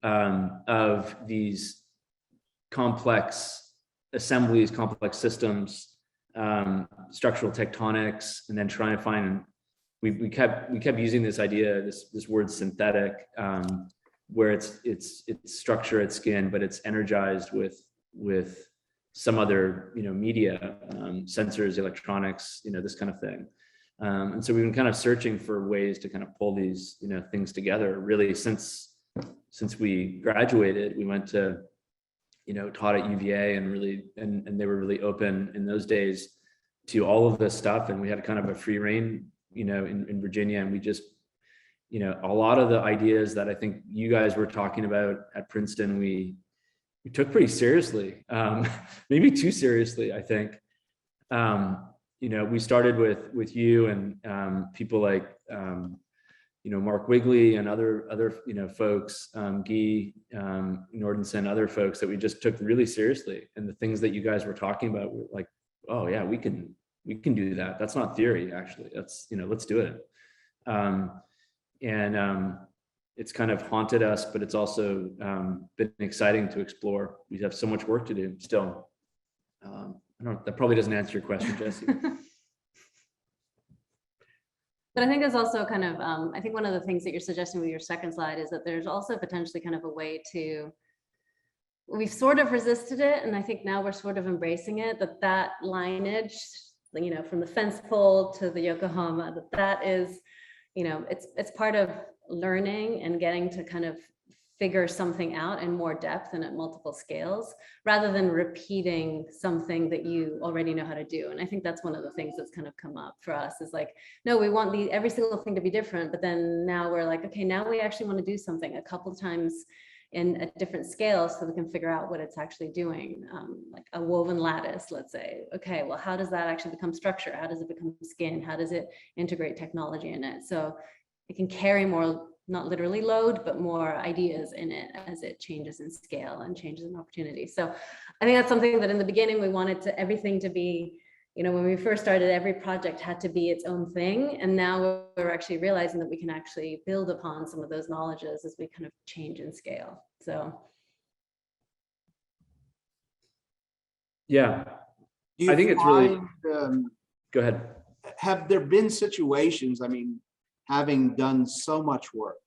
of these complex assemblies, complex systems, structural tectonics, and then trying to find, we kept using this idea, this word synthetic, where it's structure, it's skin, but it's energized with some other media, sensors, electronics, this kind of thing. And so we've been kind of searching for ways to kind of pull these things together, really, since we graduated. We went to taught at UVA, and they were really open in those days to all of this stuff, and we had kind of a free reign in Virginia, and we just a lot of the ideas that I think you guys were talking about at Princeton, we took pretty seriously, maybe too seriously, I think. We started with you and people like Mark Wigley and other folks, Guy Nordenson, other folks that we just took really seriously. And the things that you guys were talking about were like, oh yeah, we can do that. That's not theory, actually. That's let's do it. It's kind of haunted us, but it's also been exciting to explore. We have so much work to do still. that probably doesn't answer your question, Jesse. But I think there's also kind of, I think one of the things that you're suggesting with your second slide is that there's also potentially kind of a way to, we've sort of resisted it, and I think now we're sort of embracing it, that lineage, you know, from the fence pole to the Yokohama, that is, you know, it's part of learning and getting to kind of figure something out in more depth and at multiple scales, rather than repeating something that you already know how to do. And I think that's one of the things that's kind of come up for us is like, no, we want every single thing to be different, but then now we're like, okay, now we actually want to do something a couple of times in a different scale so we can figure out what it's actually doing. Like a woven lattice, let's say, okay, well, how does that actually become structure? How does it become skin? How does it integrate technology in it? So it can carry more, not literally load, but more ideas in it as it changes in scale and changes in opportunity. So I think that's something that in the beginning, we wanted everything to be, you know, when we first started, every project had to be its own thing. And now we're actually realizing that we can actually build upon some of those knowledges as we kind of change in scale. So. Yeah, Do you I think it's really, find, go ahead. have there been situations, I mean, having done so much work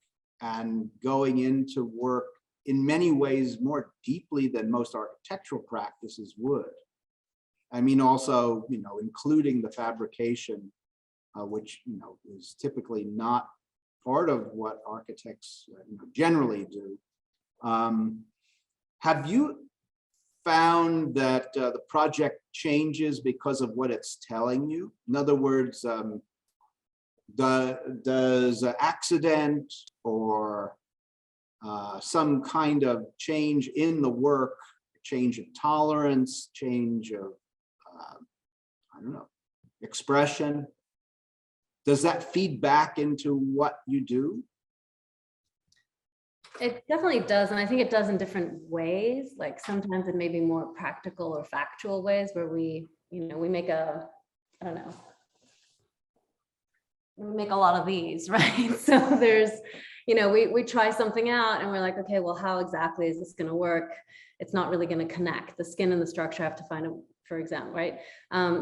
and going into work in many ways more deeply than most architectural practices would? I mean, also, you know, including the fabrication, which, you know, is typically not part of what architects you know, generally do. Have you found that the project changes because of what it's telling you? In other words, does an accident or some kind of change in the work, change of tolerance, change of, I don't know, expression, does that feed back into what you do? It definitely does. And I think it does in different ways. Like sometimes it may be more practical or factual ways where we, you know, we make a, I don't know, we make a lot of these, right? So there's, you know, we try something out and we're like, okay, well, how exactly is this going to work? It's not really going to connect. The skin and the structure have to find a, for example, right?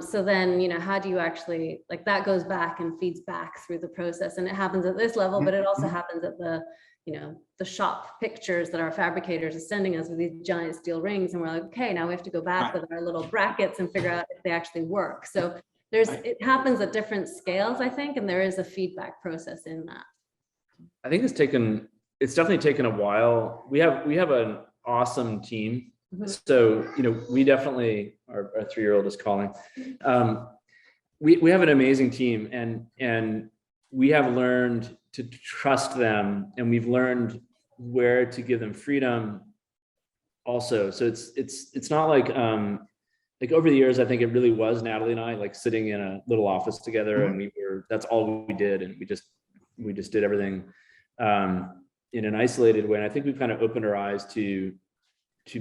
So then, you know, how do you actually, like that goes back and feeds back through the process, and it happens at this level, but it also happens at the, you know, the shop pictures that our fabricators are sending us with these giant steel rings. And we're like, okay, now we have to go back with our little brackets and figure out if they actually work. So there's, it happens at different scales, I think, and there is a feedback process in that. I think it's definitely taken a while. We have an awesome team. So, you know, we definitely, our 3-year-old is calling. We have an amazing team, and we have learned to trust them, and we've learned where to give them freedom also. So it's not like over the years, I think it really was Nataly and I like sitting in a little office together, and that's all we did. And we just did everything in an isolated way. And I think we've kind of opened our eyes to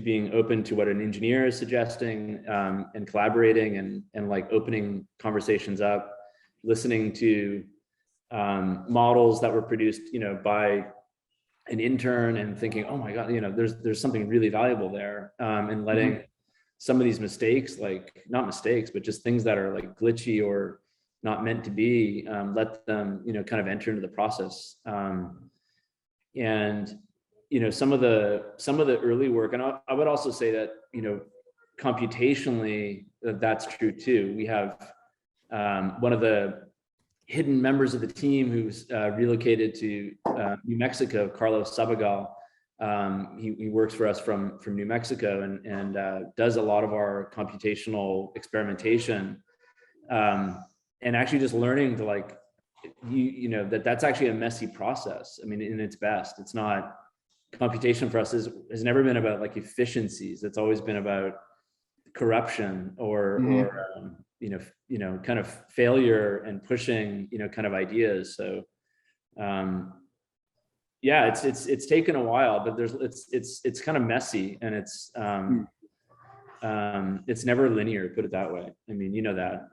being open to what an engineer is suggesting, and collaborating and like opening conversations up, listening to models that were produced, you know, by an intern, and thinking, oh my God, you know, there's something really valuable there, and letting some of these mistakes, like not mistakes, but just things that are like glitchy or not meant to be, let them, you know, kind of enter into the process. And you know, some of the early work, and I would also say that, you know, computationally, that's true too. We have one of the hidden members of the team who's relocated to New Mexico, Carlos Savagel. He works for us from New Mexico, and does a lot of our computational experimentation, and actually just learning to like, you know, that's actually a messy process. I mean, in its best, it's not. Computation for us has never been about like efficiencies. It's always been about corruption or you know, kind of failure and pushing, you know, kind of ideas. So yeah, it's taken a while, but it's kind of messy, and it's never linear, put it that way. I mean, you know that.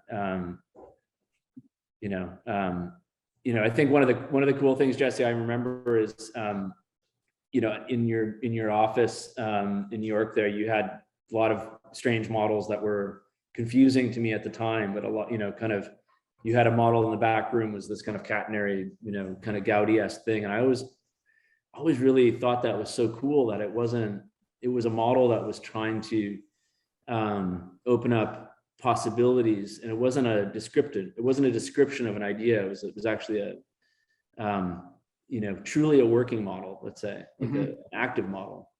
You know, I think one of the cool things, Jesse, I remember is you know, in your office in New York there, you had a lot of strange models that were confusing to me at the time, but a lot, kind of, you had a model in the back room was this kind of catenary, kind of Gaudi-esque thing. And I always really thought that was so cool that it was a model that was trying to open up possibilities, and it wasn't a description of an idea. It was actually truly a working model, let's say, like an active model.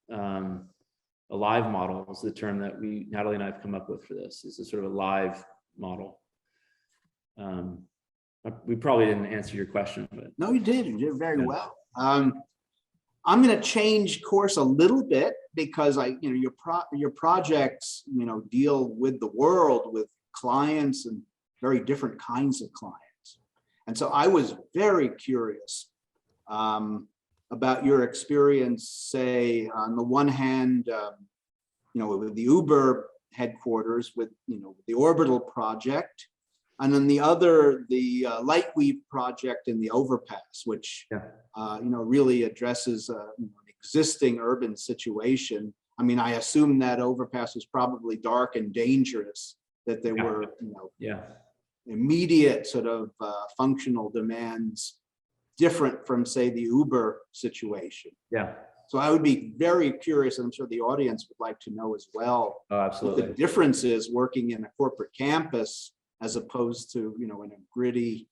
A live model is the term that Nataly and I have come up with for this. It's a sort of a live model. We probably didn't answer your question, but No, you did very well. I'm going to change course a little bit because your projects, deal with the world, with clients and very different kinds of clients. And so I was very curious about your experience, say, on the one hand, with the Uber headquarters, with, the Orbital project, and then the other, the Lightweave project in the overpass, which, really addresses an existing urban situation. I mean, I assume that overpass was probably dark and dangerous, that there were, immediate sort of functional demands different from, say, the Uber situation. Yeah. So I would be very curious, and I'm sure the audience would like to know as well, Oh, absolutely. what the difference is working in a corporate campus as opposed to, in a gritty,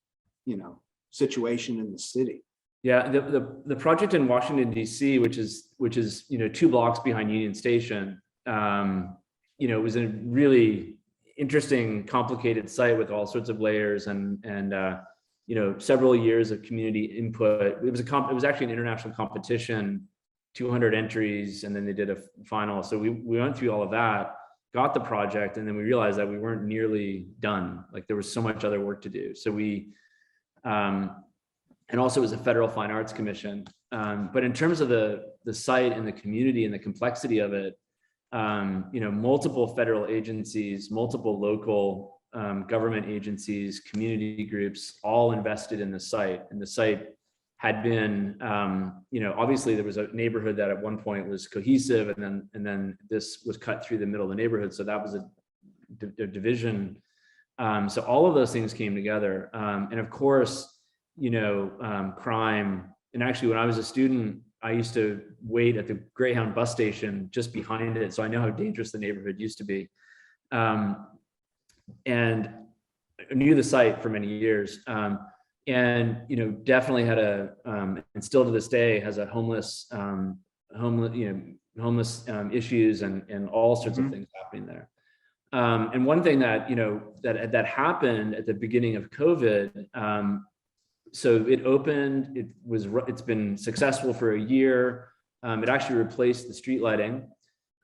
situation in the city. Yeah, the project in Washington, D.C., which is 2 blocks behind Union Station, it was a really interesting, complicated site with all sorts of layers and several years of community input. It was actually an international competition, 200 entries, and then they did a final. So we went through all of that, got the project, and then we realized that we weren't nearly done. Like, there was so much other work to do. So and also it was a federal fine arts commission. But in terms of the site and the community and the complexity of it, multiple federal agencies, multiple local government agencies, community groups, all invested in the site. And the site had been, obviously there was a neighborhood that at one point was cohesive, and then this was cut through the middle of the neighborhood. So that was a division. So all of those things came together. And of course, crime. And actually, when I was a student, I used to wait at the Greyhound bus station just behind it. So I know how dangerous the neighborhood used to be. And I knew the site for many years. And, definitely had and still to this day has a homeless issues and all sorts of things happening there. And one thing that, that happened at the beginning of COVID, so it opened, it's been successful for a year. It actually replaced the street lighting.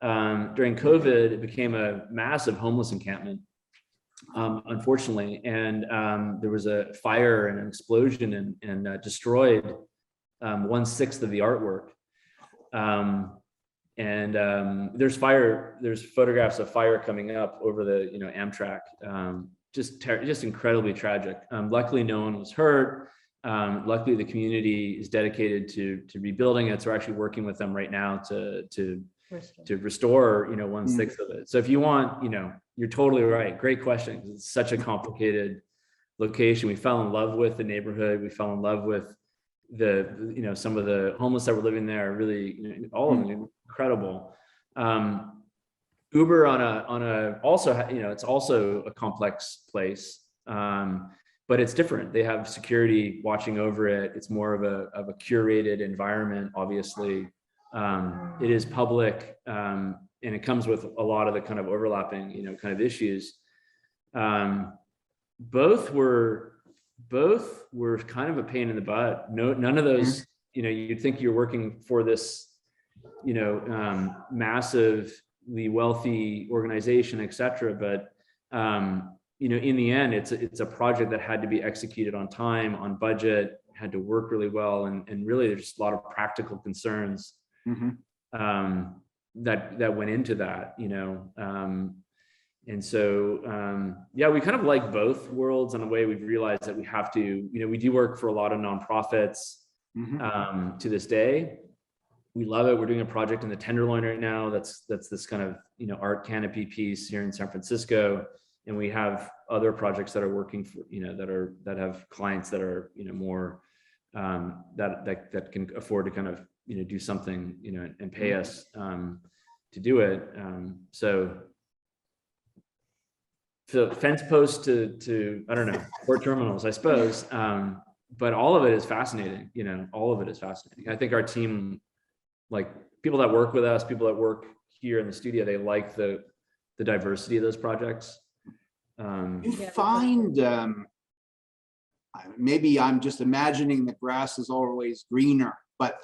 During COVID, it became a massive homeless encampment, unfortunately. And there was a fire and an explosion and destroyed 1/6 of the artwork. There's photographs of fire coming up over the, Amtrak, just incredibly tragic. Luckily, no one was hurt. Luckily, the community is dedicated to rebuilding it. So we're actually working with them right now to restore, 1/6 of it. So if you want, you're totally right. Great question. It's such a complicated location. We fell in love with the neighborhood. We fell in love with some of the homeless that were living there. Really, all of them incredible. Uber also, it's also a complex place. But it's different. They have security watching over it. It's more of a curated environment, obviously. It is public, and it comes with a lot of the kind of overlapping, kind of issues. Both were kind of a pain in the butt. None of those, you'd think you're working for this, massively wealthy organization, et cetera. But, in the end, it's a project that had to be executed on time, on budget, had to work really well. And really, there's just a lot of practical concerns that went into that, and so, we kind of like both worlds in a way. We've realized that we have to, we do work for a lot of nonprofits to this day. We love it. We're doing a project in the Tenderloin right now. That's this kind of, art canopy piece here in San Francisco. and we have other projects that are working for, that have clients that are, more that can afford to kind of, do something, and pay us to do it. So fence posts to I don't know, port terminals, I suppose. But all of it is fascinating, all of it is fascinating. I think our team, like people that work with us, people that work here in the studio, they like the diversity of those projects. You find, maybe I'm just imagining the grass is always greener, but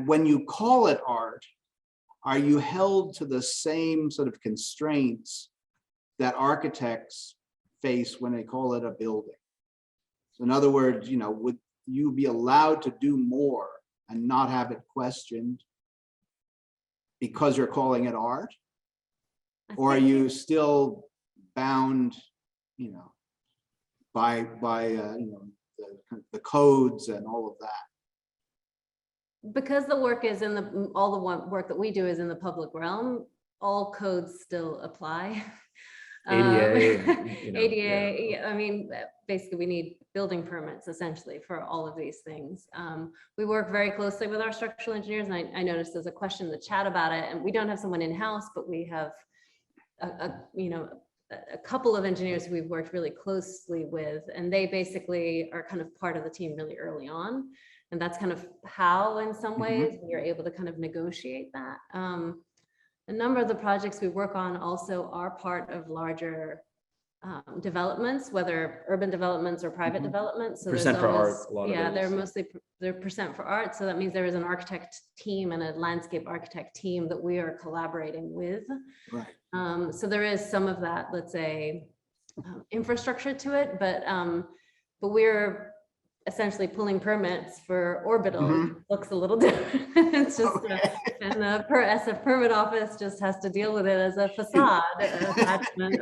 when you call it art, are you held to the same sort of constraints that architects face when they call it a building? So in other words, would you be allowed to do more and not have it questioned because you're calling it art? Or are you still bound, by the codes and all of that? Because the work is all the work that we do is in the public realm, all codes still apply. ADA, ADA, I mean, basically we need building permits essentially for all of these things. We work very closely with our structural engineers, and I noticed there's a question in the chat about it, and we don't have someone in-house, but we have a couple of engineers who we've worked really closely with, and they basically are kind of part of the team really early on. And that's kind of how, in some ways, we are able to kind of negotiate that. A number of the projects we work on also are part of larger developments, whether urban developments or private developments. So percent for art, a lot of yeah, those. they're percent for art. So that means there is an architect team and a landscape architect team that we are collaborating with. Right. So there is some of that, let's say, infrastructure to it, but we're essentially pulling permits for Orbital. Looks a little different. It's just, and the SF permit office just has to deal with it as a facade attachment,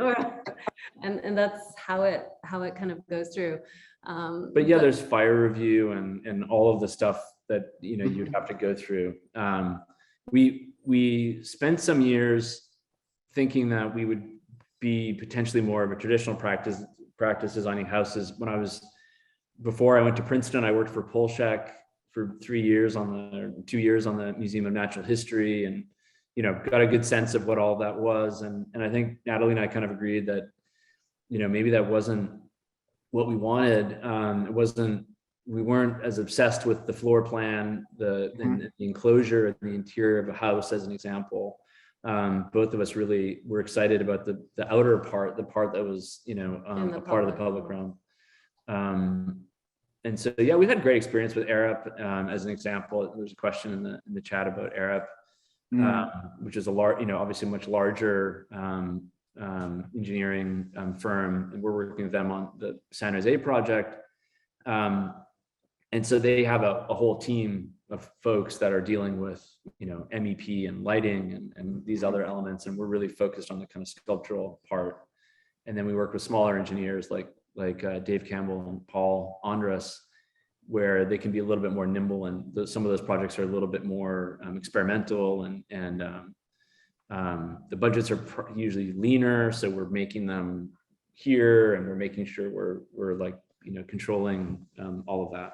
and that's how it kind of goes through. But yeah, there's fire review and all of the stuff that you'd have to go through. We spent some years thinking that we would be potentially more of a traditional practice designing houses. Before I went to Princeton, I worked for Polshek for 2 years on the Museum of Natural History, and got a good sense of what all that was. And I think Nataly and I kind of agreed that maybe that wasn't what we wanted. We weren't as obsessed with the floor plan, the enclosure, and the interior of a house, as an example. Both of us really were excited about the outer part, the part that was a part of the public realm. And so, yeah, we've had great experience with Arup. As an example, there's a question in the chat about Arup, which is obviously a much larger engineering firm, and we're working with them on the San Jose project. And so they have a whole team of folks that are dealing with MEP and lighting and these other elements, and we're really focused on the kind of sculptural part. And then we work with smaller engineers like Dave Campbell and Paul Andres, where they can be a little bit more nimble, and some of those projects are a little bit more experimental, and the budgets are usually leaner, so we're making them here, and we're making sure we're like controlling all of that.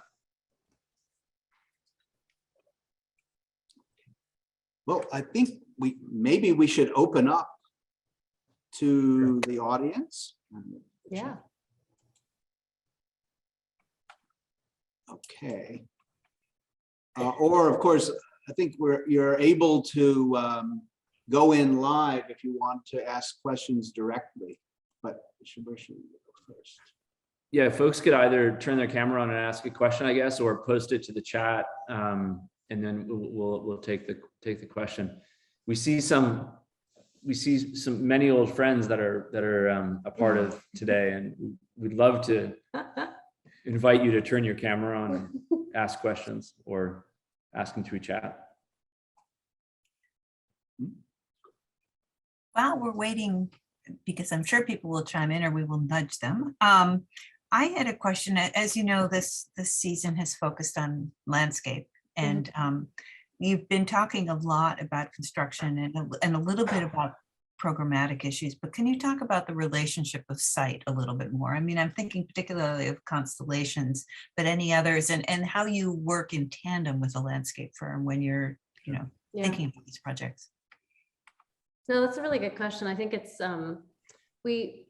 Well, I think maybe we should open up to the audience. Yeah. Okay. Or of course, I think you're able to go in live if you want to ask questions directly, but where should we go first? Yeah, folks could either turn their camera on and ask a question, I guess, or post it to the chat, and then we'll take the question. We see many old friends that are a part of today, and we'd love to invite you to turn your camera on and ask questions or ask them through chat. While we're waiting, because I'm sure people will chime in or we will nudge them. I had a question. As you know, this season has focused on landscape, and you've been talking a lot about construction and a little bit about programmatic issues, but can you talk about the relationship of site a little bit more? I mean, I'm thinking particularly of constellations, but any others, and how you work in tandem with a landscape firm when you're, Yeah. thinking about these projects. No, that's a really good question. I think it's we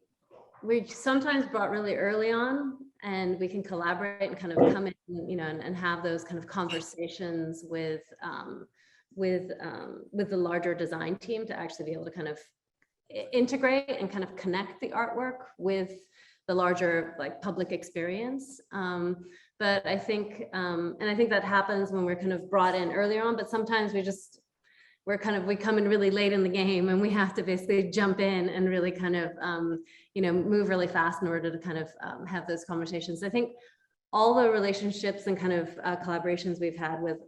sometimes brought really early on, and we can collaborate and kind of come in, and have those kind of conversations with the larger design team to actually be able to kind of integrate and kind of connect the artwork with the larger like public experience. But I think, and I think that happens when we're kind of brought in earlier on, but sometimes we come in really late in the game, and we have to basically jump in and really kind of, move really fast in order to kind of have those conversations. I think all the relationships and kind of collaborations we've had with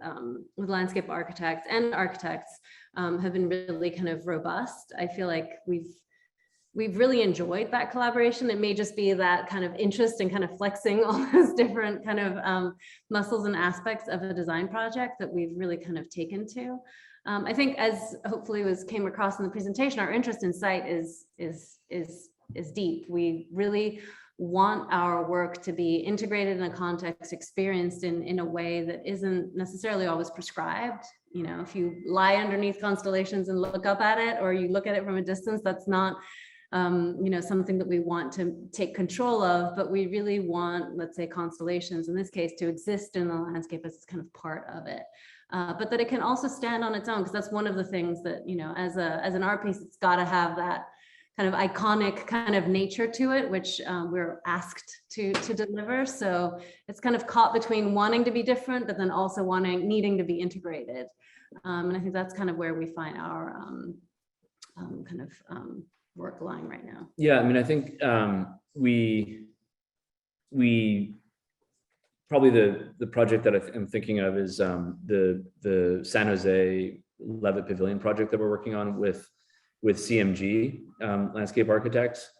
landscape architects and architects have been really kind of robust. I feel like we've really enjoyed that collaboration. It may just be that kind of interest in kind of flexing all those different kind of muscles and aspects of a design project that we've really kind of taken to. I think, as hopefully came across in the presentation, our interest in site is deep. We really want our work to be integrated in a context, experienced in a way that isn't necessarily always prescribed. If you lie underneath constellations and look up at it, or you look at it from a distance, that's not something that we want to take control of, but we really want, let's say, constellations in this case to exist in the landscape as kind of part of it. But that it can also stand on its own, because that's one of the things that, as an art piece, it's got to have that kind of iconic kind of nature to it, which we're asked to deliver. So it's kind of caught between wanting to be different, but then also needing to be integrated. And I think that's kind of where we find our work lying right now. Yeah, I mean, I think we probably the project that I'm thinking of is the San Jose Levitt Pavilion project that we're working on with CMG landscape architects,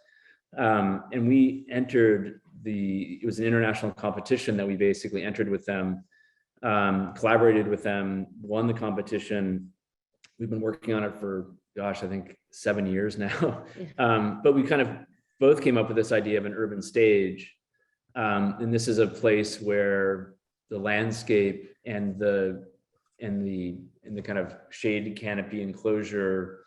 and we entered it was an international competition that we basically entered with them, collaborated with them, won the competition. We've been working on it for, gosh, I think 7 years now. Yeah. But we kind of both came up with this idea of an urban stage. And this is a place where the landscape and the kind of shade canopy enclosure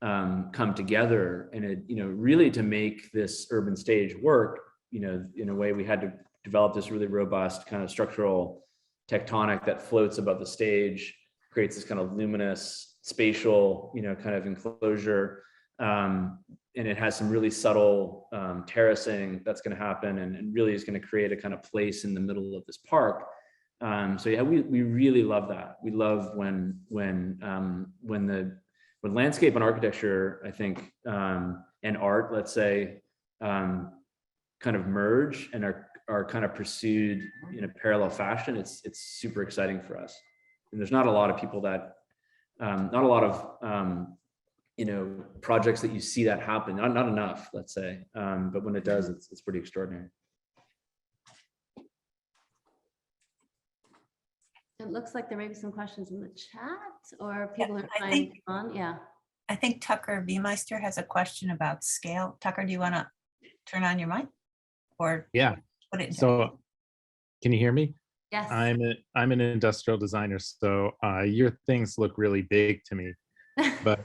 come together, and it, really to make this urban stage work, in a way we had to develop this really robust kind of structural tectonic that floats above the stage, creates this kind of luminous spatial, kind of enclosure. And it has some really subtle terracing that's going to happen, and really is going to create a kind of place in the middle of this park. So yeah, we really love that. We love when landscape and architecture, I think, and art, let's say, kind of merge and are kind of pursued in a parallel fashion. It's super exciting for us. And there's not a lot of people that, not a lot of projects that you see that happen. Not enough, let's say. But when it does, it's pretty extraordinary. It looks like there may be some questions in the chat, or people are I trying think- on. Yeah. I think Tucker Viemeister has a question about scale. Tucker, do you want to turn on your mic? Or Yeah. put it in chat? So can you hear me? Yes. I'm an industrial designer, so your things look really big to me. But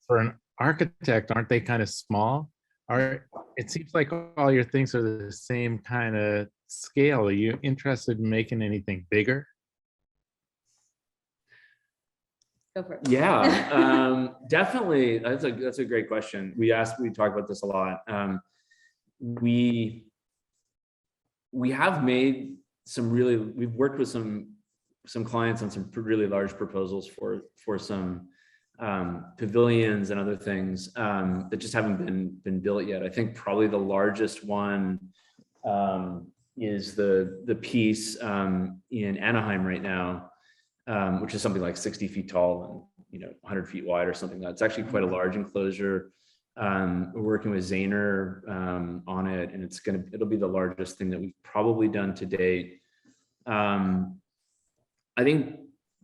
for an architect, aren't they kind of small? It seems like all your things are the same kind of scale. Are you interested in making anything bigger? Go for it. Yeah, definitely. That's a great question. We talk about this a lot. We have made we've worked with some clients on some really large proposals for some pavilions and other things that just haven't been built yet. I think probably the largest one is the piece in Anaheim right now, which is something like 60 feet tall and 100 feet wide or something. That's actually quite a large enclosure. We're working with Zahner on it, and it'll be the largest thing that we've probably done to date. I think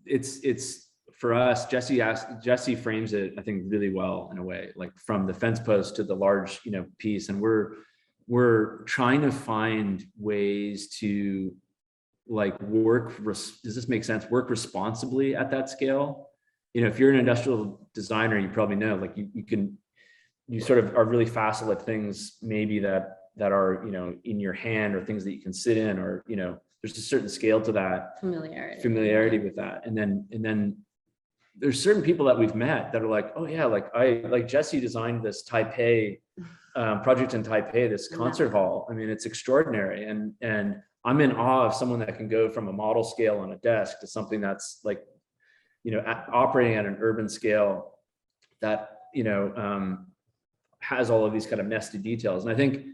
it's for us, Jesse frames it, I think, really well in a way, like from the fence post to the large, piece. And we're trying to find ways to like does this make sense? Work responsibly at that scale. If you're an industrial designer, you probably know, like you sort of are really facile at things maybe that are, in your hand, or things that you can sit in, or, there's a certain scale to that familiarity with that. And then there's certain people that we've met that are like, oh yeah, like Jesse designed this Taipei project in Taipei, this concert hall. I mean, it's extraordinary. And I'm in awe of someone that can go from a model scale on a desk to something that's like, operating at an urban scale that, has all of these kind of nested details. And I think,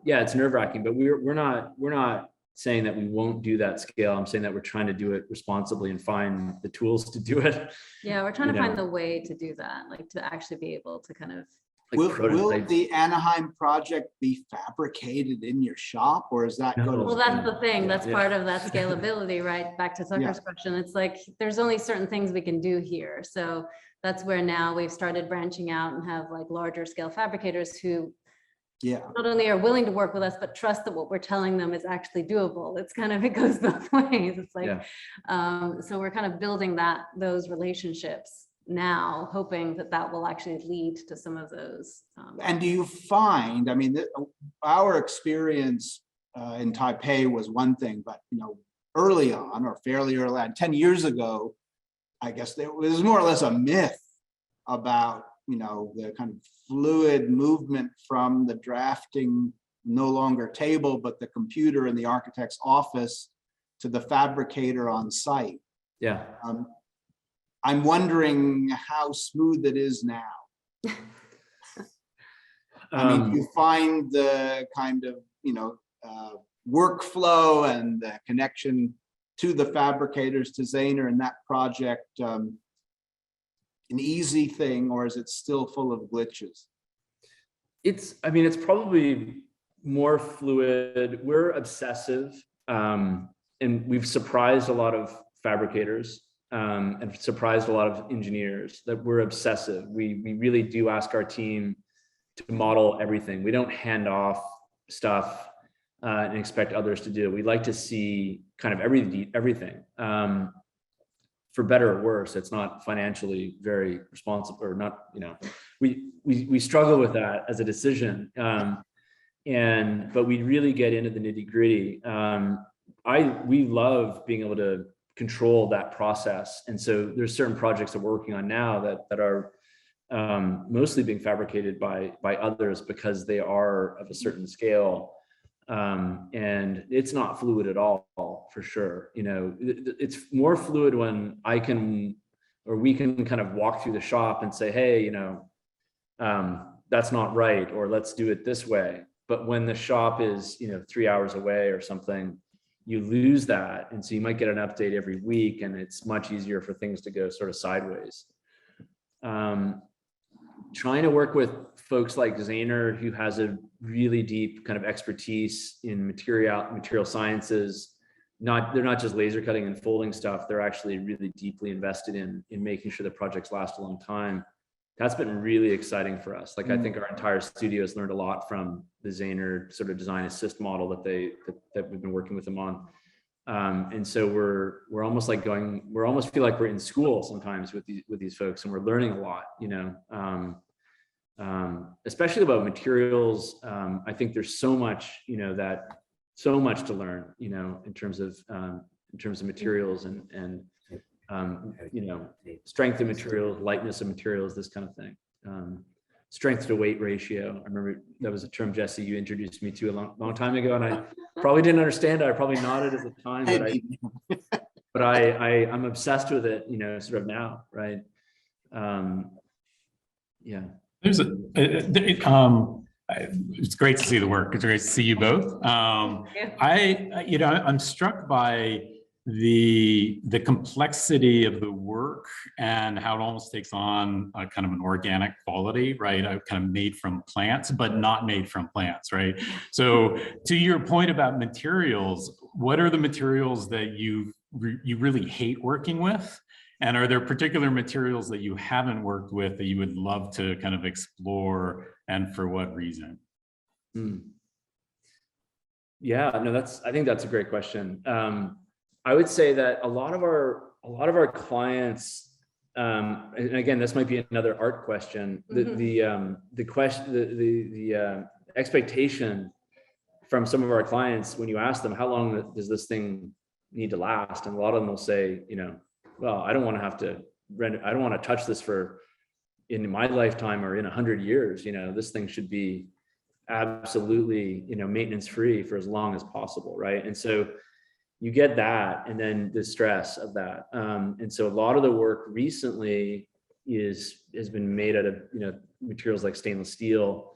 it's nerve-wracking, but we're not saying that we won't do that scale. I'm saying that we're trying to do it responsibly and find the tools to do it. Yeah, we're trying to find the way to do that, like to actually be able to kind of. Like will the Anaheim project be fabricated in your shop, or is that going to? Well, that's the thing. That's part of that scalability, right? Back to Tucker's question. It's like, there's only certain things we can do here. So that's where now we've started branching out and have like larger scale fabricators who not only are willing to work with us, but trust that what we're telling them is actually doable. It's kind of, it goes both ways. It's like, so we're kind of building those relationships now, hoping that will actually lead to some of those. And do you find, I mean, our experience in Taipei was one thing, but early on, or fairly early on, 10 years ago, I guess there was more or less a myth about the kind of fluid movement from the drafting, no longer table, but the computer in the architect's office to the fabricator on site. Yeah. I'm wondering how smooth it is now. I mean, you find the kind of, workflow and the connection to the fabricators, to Zahner and that project, an easy thing, or is it still full of glitches? It's probably more fluid. We're obsessive, and we've surprised a lot of fabricators. And surprised a lot of engineers that we're obsessive. We really do ask our team to model everything. We don't hand off stuff and expect others to do it. We like to see kind of everything. For better or worse, it's not financially very responsible, or not, we struggle with that as a decision. But we really get into the nitty-gritty. We love being able to control that process. And so there's certain projects that we're working on now that are mostly being fabricated by others because they are of a certain scale. And it's not fluid at all, for sure. It's more fluid when we can kind of walk through the shop and say, hey, that's not right, or let's do it this way. But when the shop is, 3 hours away or something, you lose that. And so you might get an update every week, and it's much easier for things to go sort of sideways. Trying to work with folks like Zahner, who has a really deep kind of expertise in material sciences. They're not just laser cutting and folding stuff. They're actually really deeply invested in making sure the projects last a long time. That's been really exciting for us. Like, I think our entire studio has learned a lot from the Zahner sort of design assist model that we've been working with them on. And so we're almost like almost feel like we're in school sometimes with these folks, and we're learning a lot, especially about materials. I think there's so much, so much to learn, in terms of materials and strength of materials, lightness of materials, this kind of thing. Strength to weight ratio. I remember that was a term, Jesse, you introduced me to a long time ago, and I probably didn't understand it. I probably nodded at the time, but I'm obsessed with it, sort of now, right? Yeah. It's great to see the work. It's great to see you both. I'm struck by the complexity of the work and how it almost takes on a kind of an organic quality, right? Kind of made from plants, but not made from plants, right? So to your point about materials, what are the materials that you really hate working with? And are there particular materials that you haven't worked with that you would love to kind of explore, and for what reason? Yeah, no, I think that's a great question. I would say that a lot of our clients, and again, this might be another art question. The expectation from some of our clients, when you ask them how long does this thing need to last, and a lot of them will say, well, I don't want to have to rent. I don't want to touch this in my lifetime or in 100 years. This thing should be absolutely, maintenance free for as long as possible, right? And so you get that, and then the stress of that. And so a lot of the work recently has been made out of materials like stainless steel,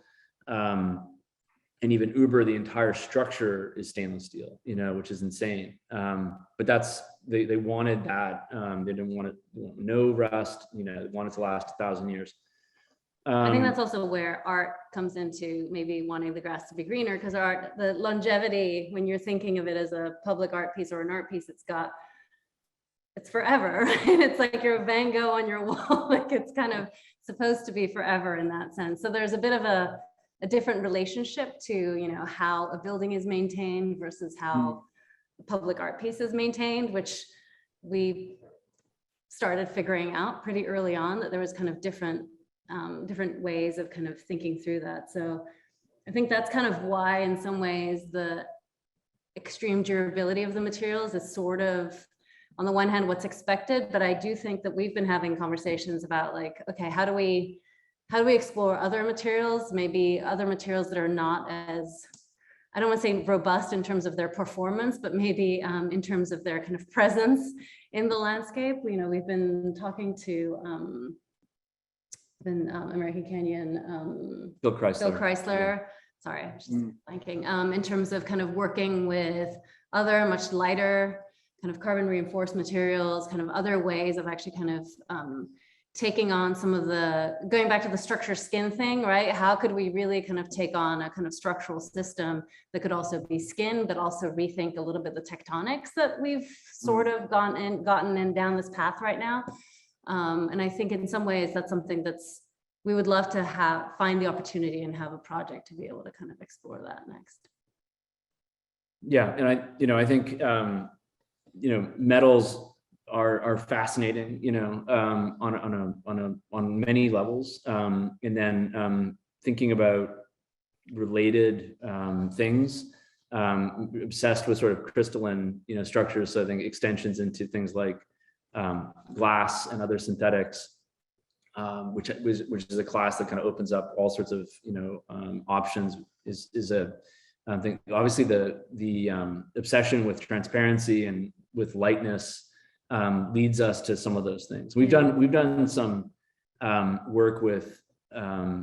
and even the entire structure is stainless steel, which is insane. But they wanted that. They didn't want no rust. They wanted to last 1,000 years. I think that's also where art comes into maybe wanting the grass to be greener, because the longevity, when you're thinking of it as a public art piece or an art piece, it's forever, right? It's like your Van Gogh on your wall, like it's kind of supposed to be forever in that sense. So there's a bit of a different relationship to, how a building is maintained versus how a public art piece is maintained, which we started figuring out pretty early on, that there was kind of different ways of kind of thinking through that. So I think that's kind of why, in some ways, the extreme durability of the materials is sort of, on the one hand, what's expected, but I do think that we've been having conversations about, like, okay, how do we explore other materials, maybe other materials that are not as, I don't want to say robust in terms of their performance, but maybe in terms of their kind of presence in the landscape. We've been talking to American Canyon, Bill Chrysler. Yeah. Sorry, I'm just blanking. In terms of kind of working with other much lighter kind of carbon reinforced materials, kind of other ways of actually kind of taking on some of going back to the structure skin thing, right? How could we really kind of take on a kind of structural system that could also be skin, but also rethink a little bit the tectonics that we've sort of gotten in down this path right now. And I think in some ways that's something we would love to find the opportunity and have a project to be able to kind of explore that next. Yeah, and I think metals are fascinating, on many levels, and then thinking about related things. Obsessed with sort of crystalline, structures. So I think extensions into things like glass and other synthetics, which is a class that kind of opens up all sorts of options. Is a thing. Obviously, the obsession with transparency and with lightness leads us to some of those things. We've done some work with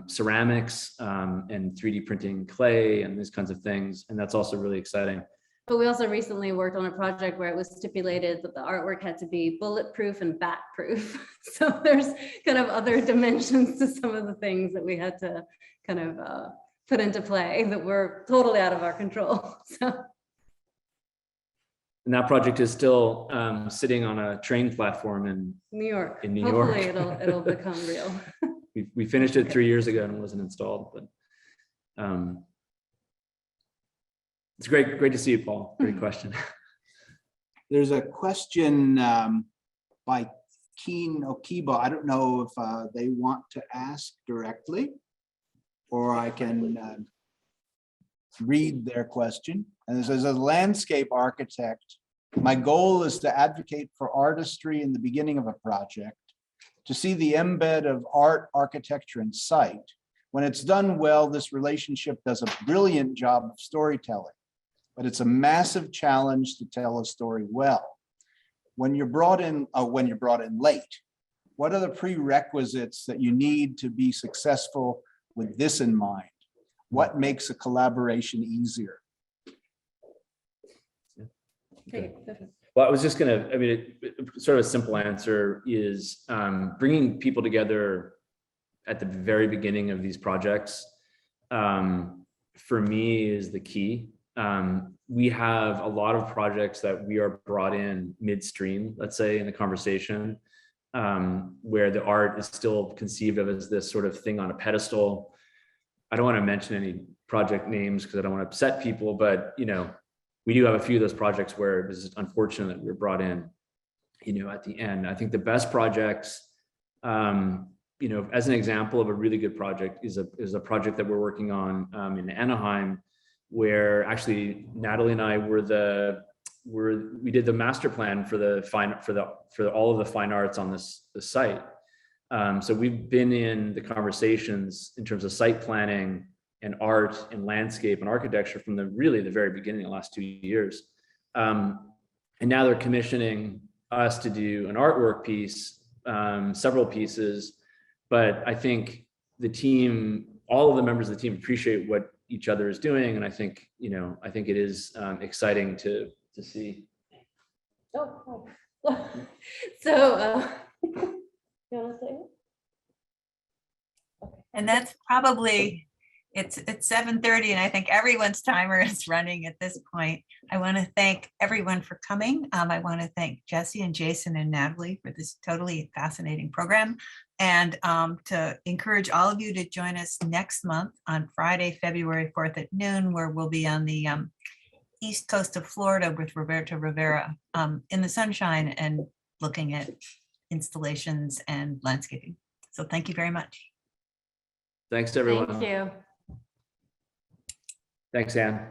ceramics and 3D printing clay and these kinds of things, and that's also really exciting. But we also recently worked on a project where it was stipulated that the artwork had to be bulletproof and bat-proof. So there's kind of other dimensions to some of the things that we had to kind of put into play that were totally out of our control. So. And that project is still sitting on a train platform in New York. Hopefully it'll become real. We finished it 3 years ago and it wasn't installed, but it's great to see you, Paul. Great question. There's a question by Keen Okiba. I don't know if they want to ask directly, or I can read their question. And it says, as a landscape architect, my goal is to advocate for artistry in the beginning of a project, to see the embed of art, architecture, and site. When it's done well, this relationship does a brilliant job of storytelling, but it's a massive challenge to tell a story well. When you're brought in late, what are the prerequisites that you need to be successful with this in mind? What makes a collaboration easier? Okay. Well, I was just sort of a simple answer is bringing people together at the very beginning of these projects, for me, is the key. We have a lot of projects that we are brought in midstream, let's say, in the conversation. where the art is still conceived of as this sort of thing on a pedestal. I don't want to mention any project names because I don't want to upset people, but we do have a few of those projects where it was unfortunate that we were brought in, at the end. I think the best projects, as an example of a really good project is a project that we're working on in Anaheim, where actually Nataly and I we did the master plan for all of the fine arts on the site. So we've been in the conversations in terms of site planning and art and landscape and architecture from the very beginning, the last 2 years. And now they're commissioning us to do an artwork piece, several pieces. But I think the team, all of the members of the team appreciate what each other is doing. And I think it is exciting to see. Oh. So, you want to say it? And that's probably, it's 7:30 and I think everyone's timer is running at this point. I want to thank everyone for coming. I want to thank Jesse and Jason and Nataly for this totally fascinating program, and to encourage all of you to join us next month on Friday, February 4th at noon, where we'll be on the east coast of Florida with Roberto Rivera in the sunshine and looking at installations and landscaping. So thank you very much. Thanks, everyone. Thank you. Thanks, Anne.